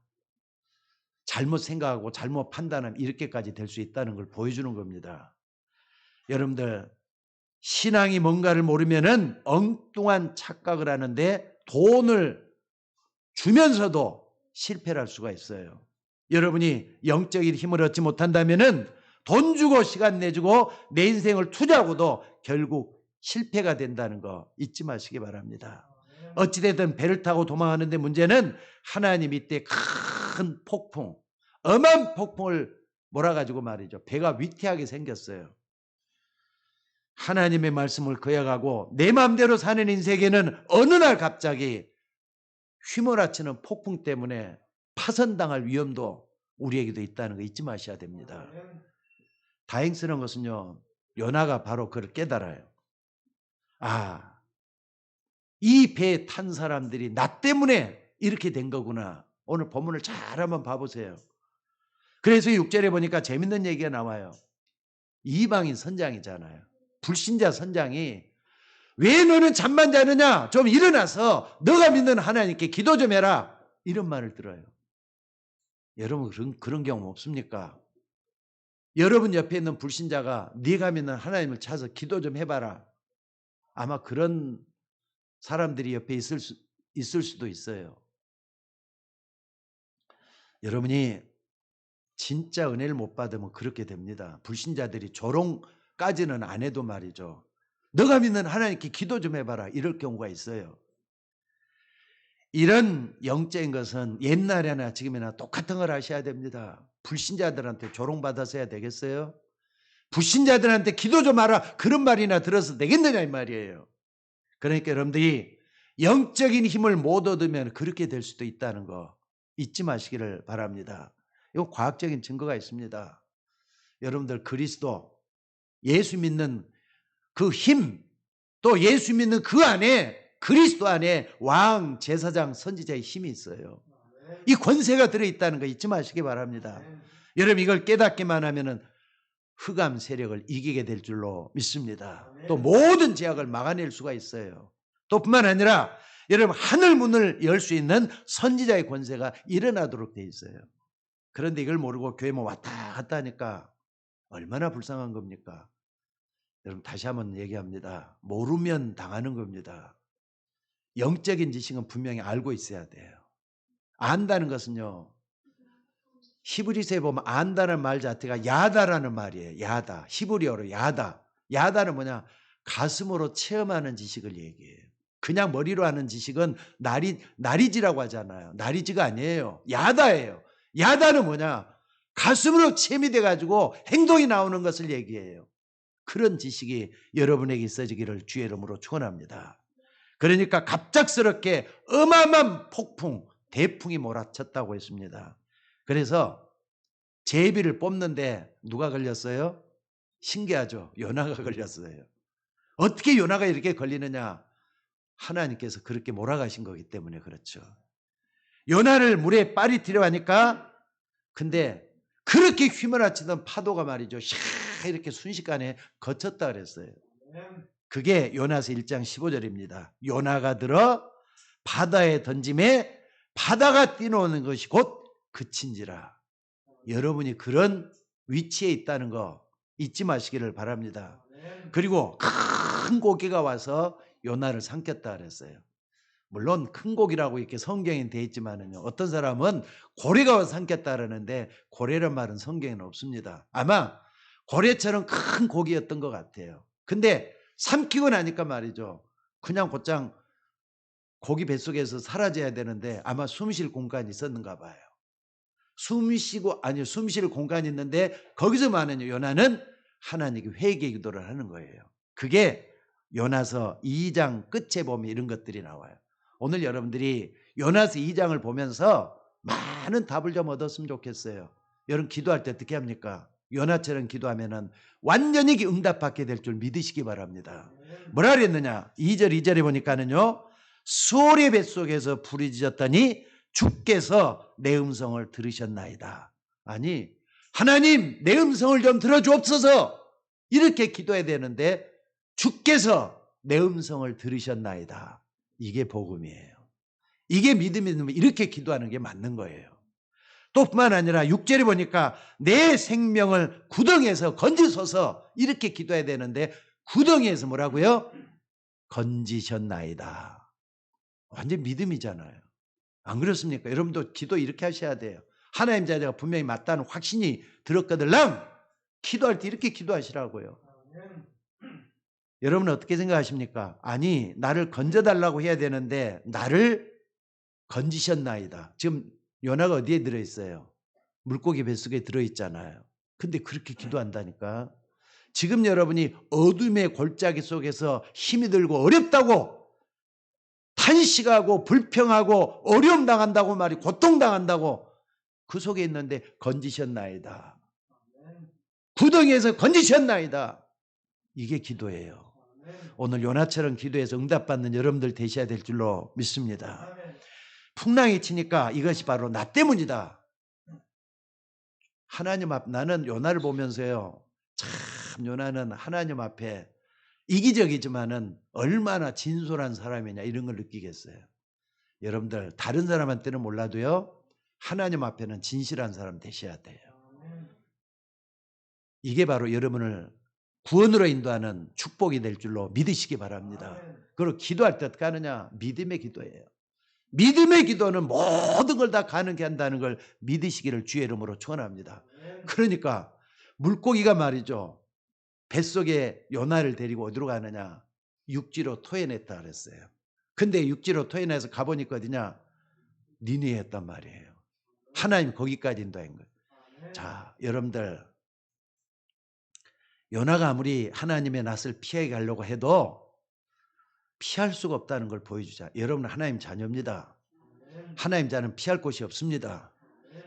잘못 생각하고 잘못 판단하면 이렇게까지 될 수 있다는 걸 보여주는 겁니다. 여러분들, 신앙이 뭔가를 모르면은 엉뚱한 착각을 하는데 돈을 주면서도 실패를 할 수가 있어요. 여러분이 영적인 힘을 얻지 못한다면은 돈 주고 시간 내주고 내 인생을 투자하고도 결국 실패가 된다는 거 잊지 마시기 바랍니다. 어찌되든 배를 타고 도망하는데 문제는 하나님 이때 큰 폭풍, 엄한 폭풍을 몰아가지고 말이죠, 배가 위태하게 생겼어요. 하나님의 말씀을 거역하고 내 마음대로 사는 인생에는 어느 날 갑자기 휘몰아치는 폭풍 때문에 파손당할 위험도 우리에게도 있다는 거 잊지 마셔야 됩니다. 다행스러운 것은요, 요나가 바로 그걸 깨달아요. 아, 이 배에 탄 사람들이 나 때문에 이렇게 된 거구나. 오늘 본문을 잘 한번 봐보세요. 그래서 6절에 보니까 재밌는 얘기가 나와요. 이방인 선장이잖아요. 불신자 선장이 왜 너는 잠만 자느냐? 좀 일어나서 너가 믿는 하나님께 기도 좀 해라. 이런 말을 들어요. 여러분, 그런 경험 없습니까? 여러분 옆에 있는 불신자가 네가 믿는 하나님을 찾아서 기도 좀 해봐라. 아마 그런 사람들이 옆에 있을 수도 있어요. 여러분이 진짜 은혜를 못 받으면 그렇게 됩니다. 불신자들이 조롱까지는 안 해도 말이죠, 너가 믿는 하나님께 기도 좀 해봐라, 이럴 경우가 있어요. 이런 영적인 것은 옛날에나 지금이나 똑같은 걸 하셔야 됩니다. 불신자들한테 조롱받아서 해야 되겠어요? 불신자들한테 기도 좀 하라 그런 말이나 들어서 되겠느냐 이 말이에요. 그러니까 여러분들이 영적인 힘을 못 얻으면 그렇게 될 수도 있다는 거 잊지 마시기를 바랍니다. 이거 과학적인 증거가 있습니다. 여러분들, 그리스도, 예수 믿는 그 힘, 또 예수 믿는 그 안에, 그리스도 안에 왕, 제사장, 선지자의 힘이 있어요. 이 권세가 들어있다는 거 잊지 마시기 바랍니다. 여러분, 이걸 깨닫기만 하면은 흑암 세력을 이기게 될 줄로 믿습니다. 또 모든 제약을 막아낼 수가 있어요. 또 뿐만 아니라 여러분, 하늘 문을 열 수 있는 선지자의 권세가 일어나도록 돼 있어요. 그런데 이걸 모르고 교회 뭐 왔다 갔다 하니까 얼마나 불쌍한 겁니까? 여러분, 다시 한번 얘기합니다. 모르면 당하는 겁니다. 영적인 지식은 분명히 알고 있어야 돼요. 안다는 것은요, 히브리서에 보면 안다는 말 자체가 야다라는 말이에요. 야다. 히브리어로 야다. 야다는 뭐냐? 가슴으로 체험하는 지식을 얘기해요. 그냥 머리로 하는 지식은 나리지라고 하잖아요. 나리지가 아니에요. 야다예요. 야다는 뭐냐? 가슴으로 체험이 돼가지고 행동이 나오는 것을 얘기해요. 그런 지식이 여러분에게 있어지기를 주의 이름으로 축원합니다. 그러니까 갑작스럽게 어마어마한 폭풍, 대풍이 몰아쳤다고 했습니다. 그래서 제비를 뽑는데 누가 걸렸어요? 신기하죠. 요나가 걸렸어요. 어떻게 요나가 이렇게 걸리느냐? 하나님께서 그렇게 몰아가신 거기 때문에 그렇죠. 요나를 물에 빠리티려 하니까, 근데 그렇게 휘몰아치던 파도가 말이죠, 샤 이렇게 순식간에 거쳤다 그랬어요. 그게 요나서 1장 15절입니다. 요나가 들어 바다에 던짐에 바다가 뛰노는 것이 곧 그친지라. 여러분이 그런 위치에 있다는 거 잊지 마시기를 바랍니다. 그리고 큰 고기가 와서 요나를 삼켰다 그랬어요. 물론 큰 고기라고 이렇게 성경에 되어 있지만은요, 어떤 사람은 고래가 와서 삼켰다 그러는데 고래란 말은 성경에는 없습니다. 아마 고래처럼 큰 고기였던 것 같아요. 근데 삼키고 나니까 말이죠, 그냥 곧장 고기 뱃속에서 사라져야 되는데 아마 숨 쉴 공간이 있었는가 봐요. 숨 쉴 공간이 있는데 거기서 말하는 요나는 하나님께 회개 기도를 하는 거예요. 그게 요나서 2장 끝에 보면 이런 것들이 나와요. 오늘 여러분들이 요나서 2장을 보면서 많은 답을 좀 얻었으면 좋겠어요. 여러분 기도할 때 어떻게 합니까? 요나처럼 기도하면은 완전히 응답받게 될 줄 믿으시기 바랍니다. 뭐라 그랬느냐? 2절에 보니까는요, 수월의 뱃속에서 불이 지졌더니 주께서 내 음성을 들으셨나이다. 아니, 하나님 내 음성을 좀 들어주옵소서, 이렇게 기도해야 되는데 주께서 내 음성을 들으셨나이다. 이게 복음이에요. 이게 믿음이면 이렇게 기도하는 게 맞는 거예요. 또 뿐만 아니라 6절에 보니까 내 생명을 구덩이에서 건지소서, 이렇게 기도해야 되는데 구덩이에서 뭐라고요? 건지셨나이다. 완전 믿음이잖아요. 안 그렇습니까? 여러분도 기도 이렇게 하셔야 돼요. 하나님 자녀가 분명히 맞다는 확신이 들었거들랑 기도할 때 이렇게 기도하시라고요. 여러분은 어떻게 생각하십니까? 아니, 나를 건져달라고 해야 되는데 나를 건지셨나이다. 지금 요나가 어디에 들어있어요? 물고기 뱃속에 들어있잖아요. 근데 그렇게 기도한다니까. 지금 여러분이 어둠의 골짜기 속에서 힘이 들고 어렵다고 탄식하고 불평하고 어려움 당한다고 말이, 고통당한다고 그 속에 있는데 건지셨나이다. 구덩이에서 건지셨나이다. 이게 기도예요. 오늘 요나처럼 기도해서 응답받는 여러분들 되셔야 될 줄로 믿습니다. 풍랑이 치니까 이것이 바로 나 때문이다. 하나님 앞, 나는 요나를 보면서요, 참 요나는 하나님 앞에 이기적이지만은 얼마나 진솔한 사람이냐, 이런 걸 느끼겠어요. 여러분들 다른 사람한테는 몰라도요, 하나님 앞에는 진실한 사람 되셔야 돼요. 이게 바로 여러분을 구원으로 인도하는 축복이 될 줄로 믿으시기 바랍니다. 그리고 기도할 때 어떻게 하느냐? 믿음의 기도예요. 믿음의 기도는 모든 걸 다 가능케 한다는 걸 믿으시기를 주의 이름으로 축원합니다. 그러니까 물고기가 말이죠, 뱃속에 요나를 데리고 어디로 가느냐? 육지로 토해냈다 그랬어요. 근데 육지로 토해내서 가보니까 어디냐? 니느웨였단 말이에요. 하나님이 거기까지 인도한 거예요. 자, 여러분들, 요나가 아무리 하나님의 낯을 피해 가려고 해도 피할 수가 없다는 걸 보여주자. 여러분은 하나님 자녀입니다. 하나님 자는 피할 곳이 없습니다.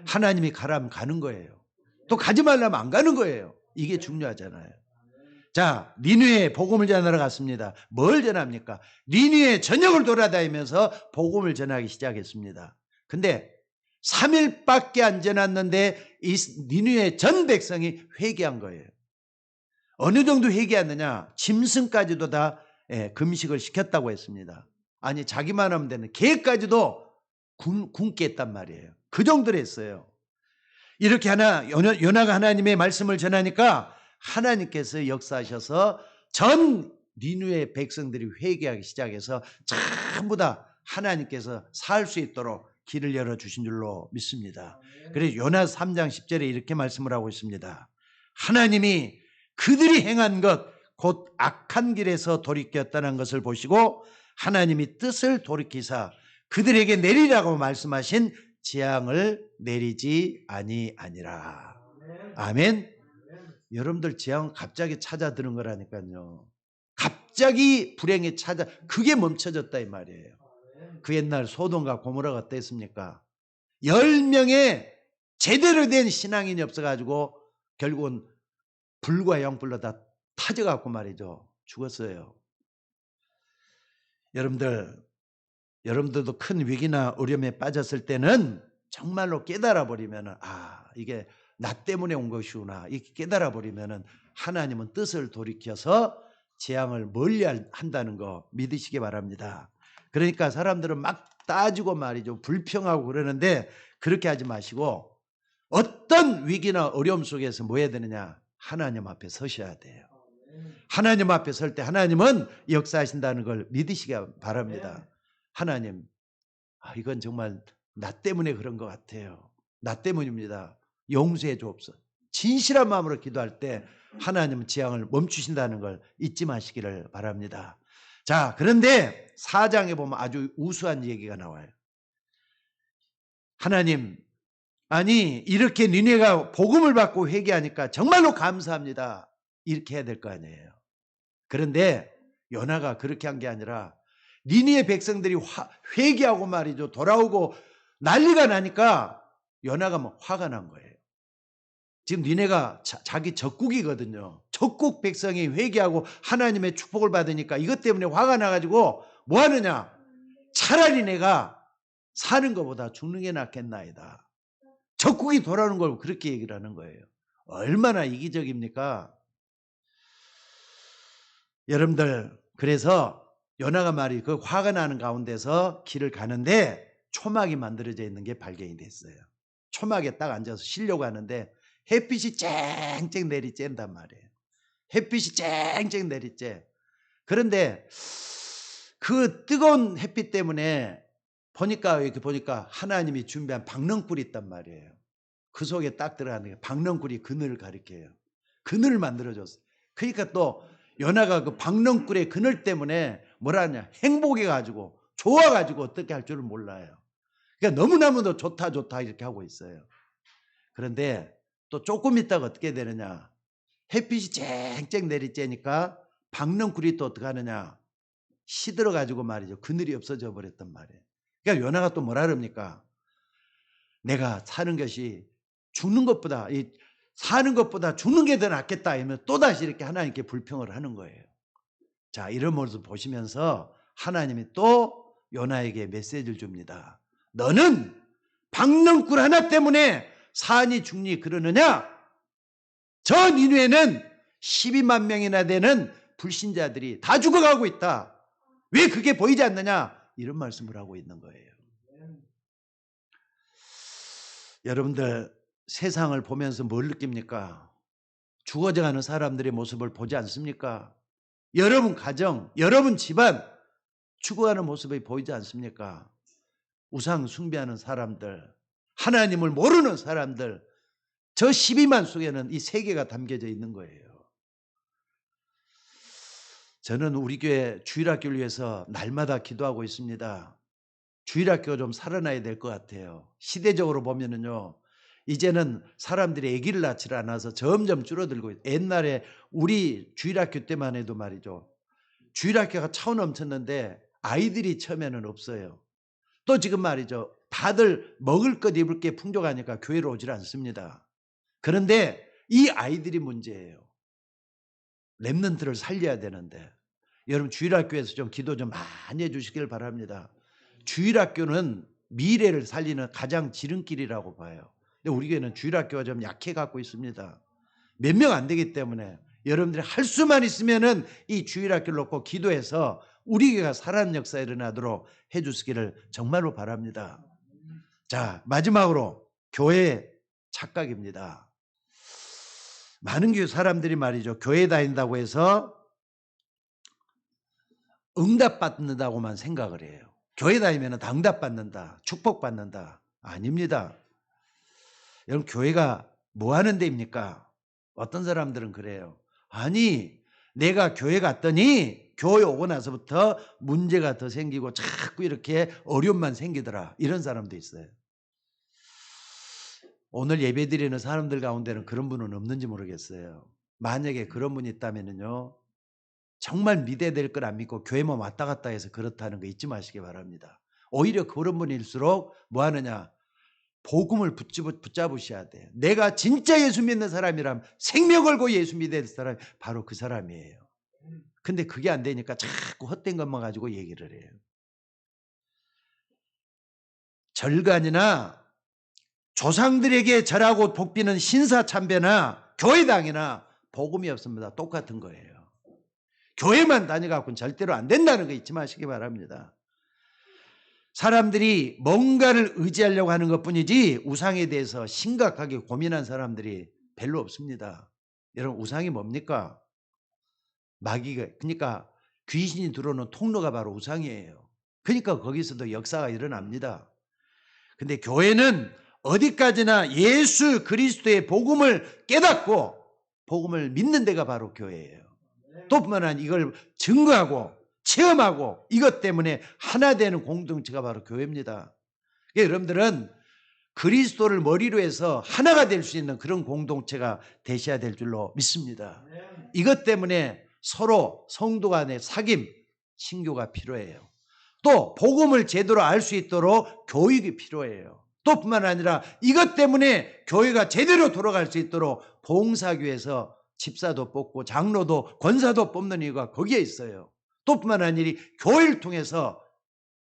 하나님이 가라면 가는 거예요. 또 가지 말라면 안 가는 거예요. 이게 중요하잖아요. 자, 니느웨에 복음을 전하러 갔습니다. 뭘 전합니까? 니느웨 전역을 돌아다니면서 복음을 전하기 시작했습니다. 근데 3일밖에 안 지났는데 이 니느웨 전 백성이 회개한 거예요. 어느 정도 회개했느냐? 짐승까지도 다 금식을 시켰다고 했습니다. 아니, 자기만 하면 되는 개까지도 굶게 했단 말이에요. 그 정도로 했어요. 이렇게 요나가 하나님의 말씀을 전하니까 하나님께서 역사하셔서 전 니느웨 백성들이 회개하기 시작해서 전부 다 하나님께서 살 수 있도록 길을 열어주신 줄로 믿습니다. 그래서 요나 3장 10절에 이렇게 말씀을 하고 있습니다. 하나님이 그들이 행한 것 곧 악한 길에서 돌이켰다는 것을 보시고 하나님이 뜻을 돌이키사 그들에게 내리라고 말씀하신 재앙을 내리지 아니하니라. 아멘. 여러분들 재앙은 갑자기 찾아드는 거라니까요. 갑자기 불행이 그게 멈춰졌다 이 말이에요. 그 옛날 소돔과 고모라가 어땠습니까? 10명의 제대로 된 신앙인이 없어가지고 결국은 불과 영불로 다 타져갖고 말이죠. 죽었어요. 여러분들도 큰 위기나 어려움에 빠졌을 때는 정말로 깨달아 버리면은 이게 나 때문에 온 것이구나. 이렇게 깨달아 버리면은 하나님은 뜻을 돌이켜서 재앙을 멀리 한다는 거 믿으시기 바랍니다. 그러니까 사람들은 막 따지고 말이죠. 불평하고 그러는데 그렇게 하지 마시고 어떤 위기나 어려움 속에서 뭐 해야 되느냐? 하나님 앞에 서셔야 돼요. 하나님 앞에 설 때 하나님은 역사하신다는 걸 믿으시기 바랍니다. 하나님, 이건 정말 나 때문에 그런 것 같아요. 나 때문입니다. 용서해 주옵소서. 진실한 마음으로 기도할 때 하나님은 재앙을 멈추신다는 걸 잊지 마시기를 바랍니다. 자, 그런데 4장에 보면 아주 우수한 얘기가 나와요. 하나님, 아니 이렇게 니네가 복음을 받고 회개하니까 정말로 감사합니다. 이렇게 해야 될 거 아니에요. 그런데 요나가 그렇게 한 게 아니라 니니의 백성들이 회개하고 말이죠. 돌아오고 난리가 나니까 요나가 뭐 화가 난 거예요. 지금 니네가 자기 적국이거든요. 적국 백성이 회개하고 하나님의 축복을 받으니까 이것 때문에 화가 나가지고 뭐 하느냐. 차라리 내가 사는 것보다 죽는 게 낫겠나이다. 적국이 돌아오는 걸 그렇게 얘기를 하는 거예요. 얼마나 이기적입니까? 여러분들, 그래서 요나가 말이 그 화가 나는 가운데서 길을 가는데 초막이 만들어져 있는 게 발견이 됐어요. 초막에 딱 앉아서 쉬려고 하는데 햇빛이 쨍쨍 내리쬐단 말이에요. 햇빛이 쨍쨍 내리쬐. 그런데 그 뜨거운 햇빛 때문에 이렇게 보니까 하나님이 준비한 박넝굴이 있단 말이에요. 그 속에 딱 들어가는 게 박넝굴이 그늘을 가리켜요. 그늘을 만들어줬어요. 그러니까 또 요나가 그 박넝굴의 그늘 때문에 뭐라 하냐, 행복해가지고 좋아가지고 어떻게 할 줄을 몰라요. 그러니까 너무너무 좋다 이렇게 하고 있어요. 그런데 또 조금 있다가 어떻게 되느냐, 햇빛이 쨍쨍 내리쬐니까 박넝굴이 또 어떻게 하느냐, 시들어가지고 말이죠. 그늘이 없어져 버렸단 말이에요. 그러니까 요나가 또 뭐라 그럽니까? 내가 사는 것이 죽는 것보다 사는 것보다 죽는 게 더 낫겠다 하면 또다시 이렇게 하나님께 불평을 하는 거예요. 자, 이런 모습을 보시면서 하나님이 또 요나에게 메시지를 줍니다. 너는 박넝굴 하나 때문에 사니 죽니 그러느냐? 저 니누에는 12만 명이나 되는 불신자들이 다 죽어가고 있다. 왜 그게 보이지 않느냐? 이런 말씀을 하고 있는 거예요. 여러분들, 세상을 보면서 뭘 느낍니까? 죽어져가는 사람들의 모습을 보지 않습니까? 여러분 가정, 여러분 집안 죽어가는 모습이 보이지 않습니까? 우상 숭배하는 사람들, 하나님을 모르는 사람들, 저 12만 속에는 이 세계가 담겨져 있는 거예요. 저는 우리 교회 주일학교를 위해서 날마다 기도하고 있습니다. 주일학교가 좀 살아나야 될 것 같아요. 시대적으로 보면은요, 이제는 사람들이 아기를 낳지 않아서 점점 줄어들고 있어요. 옛날에 우리 주일학교 때만 해도 말이죠, 주일학교가 차원 넘쳤는데 아이들이 처음에는 없어요. 또 지금 말이죠, 다들 먹을 것 입을 게 풍족하니까 교회로 오질 않습니다. 그런데 이 아이들이 문제예요. 렘넌트를 살려야 되는데, 여러분 주일학교에서 좀 기도 좀 많이 해주시길 바랍니다. 주일학교는 미래를 살리는 가장 지름길이라고 봐요. 근데 우리 교회는 주일학교가 좀 약해 갖고 있습니다. 몇 명 안 되기 때문에 여러분들이 할 수만 있으면은 이 주일학교를 놓고 기도해서 우리 교회가 살아나는 역사 일어나도록 해주시기를 정말로 바랍니다. 자, 마지막으로 교회 착각입니다. 많은 교회 사람들이 말이죠, 교회 다닌다고 해서 응답받는다고만 생각을 해요. 교회 다니면 다 응답받는다, 축복받는다. 아닙니다. 여러분, 교회가 뭐 하는 데입니까? 어떤 사람들은 그래요. 아니, 내가 교회 갔더니 교회 오고 나서부터 문제가 더 생기고 자꾸 이렇게 어려움만 생기더라. 이런 사람도 있어요. 오늘 예배드리는 사람들 가운데는 그런 분은 없는지 모르겠어요. 만약에 그런 분이 있다면요, 정말 믿어야 될 걸 안 믿고 교회만 왔다 갔다 해서 그렇다는 거 잊지 마시기 바랍니다. 오히려 그런 분일수록 뭐 하느냐, 복음을 붙잡으셔야 돼요. 내가 진짜 예수 믿는 사람이라면 생명 걸고 예수 믿는 사람이 바로 그 사람이에요. 근데 그게 안 되니까 자꾸 헛된 것만 가지고 얘기를 해요. 절간이나 조상들에게 절하고 복비는 신사참배나 교회당이나 복음이 없습니다. 똑같은 거예요. 교회만 다녀갖고는 절대로 안 된다는 거 잊지 마시기 바랍니다. 사람들이 뭔가를 의지하려고 하는 것뿐이지 우상에 대해서 심각하게 고민한 사람들이 별로 없습니다. 여러분, 우상이 뭡니까? 마귀가, 그러니까 귀신이 들어오는 통로가 바로 우상이에요. 그러니까 거기서도 역사가 일어납니다. 근데 교회는 어디까지나 예수 그리스도의 복음을 깨닫고 복음을 믿는 데가 바로 교회예요. 또 뿐만 아니라 이걸 증거하고 체험하고 이것 때문에 하나 되는 공동체가 바로 교회입니다. 그러니까 여러분들은 그리스도를 머리로 해서 하나가 될 수 있는 그런 공동체가 되셔야 될 줄로 믿습니다. 이것 때문에 서로 성도 간의 사귐, 신교가 필요해요. 또 복음을 제대로 알 수 있도록 교육이 필요해요. 또 뿐만 아니라 이것 때문에 교회가 제대로 돌아갈 수 있도록 봉사교회에서 집사도 뽑고 장로도 권사도 뽑는 이유가 거기에 있어요. 또 뿐만 아니라 교회를 통해서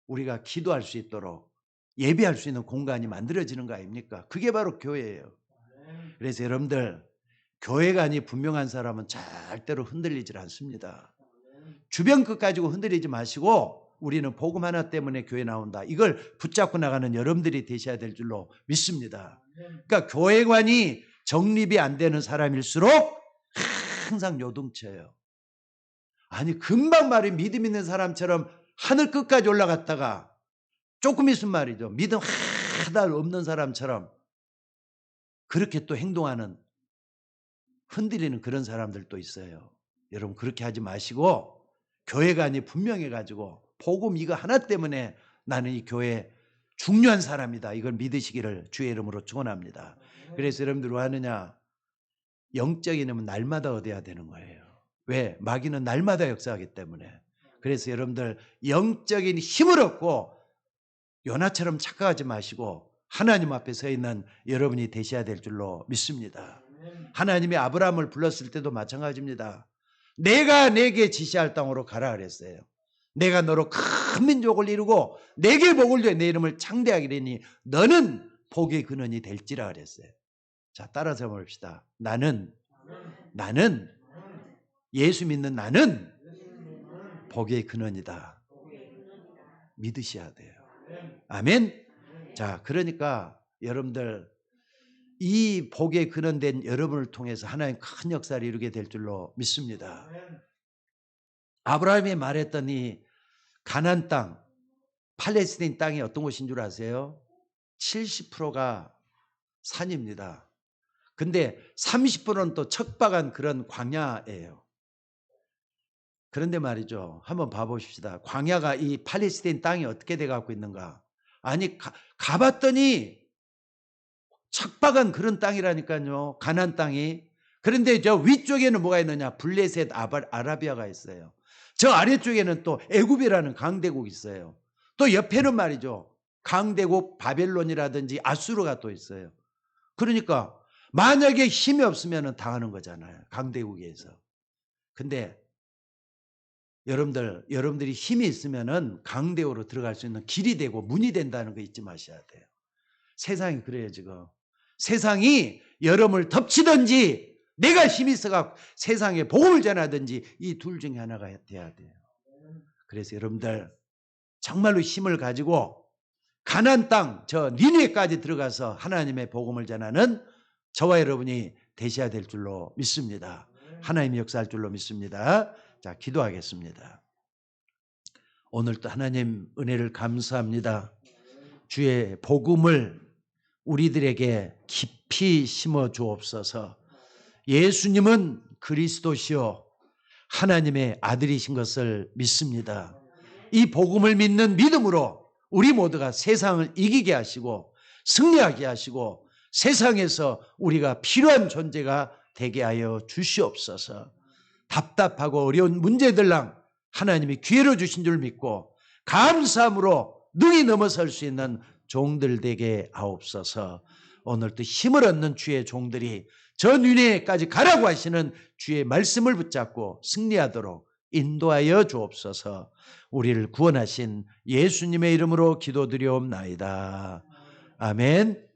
우리가 기도할 수 있도록 예배할 수 있는 공간이 만들어지는 거 아닙니까? 그게 바로 교회예요. 그래서 여러분들, 교회관이 분명한 사람은 절대로 흔들리질 않습니다. 주변 것 가지고 흔들리지 마시고 우리는 복음 하나 때문에 교회 나온다. 이걸 붙잡고 나가는 여러분들이 되셔야 될 줄로 믿습니다. 그러니까 교회관이 정립이 안 되는 사람일수록 항상 요동쳐요. 아니, 금방 말이 믿음 있는 사람처럼 하늘 끝까지 올라갔다가 조금 있으면 말이죠, 믿음 하나도 없는 사람처럼 그렇게 또 행동하는, 흔들리는 그런 사람들도 있어요. 여러분, 그렇게 하지 마시고 교회관이 분명해가지고 복음 이거 하나 때문에 나는 이 교회 중요한 사람이다, 이걸 믿으시기를 주의 이름으로 축원합니다. 그래서 여러분들 뭐 하느냐? 영적인 힘은 날마다 얻어야 되는 거예요. 왜? 마귀는 날마다 역사하기 때문에. 그래서 여러분들 영적인 힘을 얻고 요나처럼 착각하지 마시고 하나님 앞에 서 있는 여러분이 되셔야 될 줄로 믿습니다. 하나님이 아브라함을 불렀을 때도 마찬가지입니다. 내가 내게 지시할 땅으로 가라 그랬어요. 내가 너로 큰 민족을 이루고 내게 복을 주어 내 이름을 창대하게 하리니 너는 복의 근원이 될지라 그랬어요. 자, 따라서 봅시다. 나는 예수 믿는 나는 복의 근원이다. 믿으셔야 돼요. 아멘. 자, 그러니까 여러분들 이 복의 근원된 여러분을 통해서 하나님 큰 역사를 이루게 될 줄로 믿습니다. 아브라함이 말했던 이 가나안 땅, 팔레스타인 땅이 어떤 곳인 줄 아세요? 70%가 산입니다. 근데 30%는 또 척박한 그런 광야예요. 그런데 말이죠, 한번 봐보십시다. 광야가 이 팔레스타인 땅이 어떻게 돼가고 있는가? 아니, 가봤더니 척박한 그런 땅이라니까요, 가나안 땅이. 그런데 저 위쪽에는 뭐가 있느냐? 블레셋 아라비아가 있어요. 저 아래쪽에는 또 애굽이라는 강대국이 있어요. 또 옆에는 말이죠, 강대국 바벨론이라든지 아수르가 또 있어요. 그러니까 만약에 힘이 없으면 당하는 거잖아요, 강대국에서. 근데 여러분들이 힘이 있으면은 강대국으로 들어갈 수 있는 길이 되고 문이 된다는 거 잊지 마셔야 돼요. 세상이 그래요, 지금. 세상이 여러분을 덮치든지 내가 힘이 있어서 세상에 복음을 전하든지 이 둘 중에 하나가 돼야 돼요. 그래서 여러분들 정말로 힘을 가지고 가나안 땅, 저 니느웨까지 들어가서 하나님의 복음을 전하는 저와 여러분이 되셔야 될 줄로 믿습니다. 하나님이 역사할 줄로 믿습니다. 자, 기도하겠습니다. 오늘도 하나님 은혜를 감사합니다. 주의 복음을 우리들에게 깊이 심어 주옵소서. 예수님은 그리스도시요 하나님의 아들이신 것을 믿습니다. 이 복음을 믿는 믿음으로 우리 모두가 세상을 이기게 하시고 승리하게 하시고 세상에서 우리가 필요한 존재가 되게 하여 주시옵소서. 답답하고 어려운 문제들랑 하나님이 기회를 주신 줄 믿고 감사함으로 능히 넘어설 수 있는 종들 되게 하옵소서. 오늘도 힘을 얻는 주의 종들이 저 니네까지 가라고 하시는 주의 말씀을 붙잡고 승리하도록 인도하여 주옵소서. 우리를 구원하신 예수님의 이름으로 기도드리옵나이다. 아멘.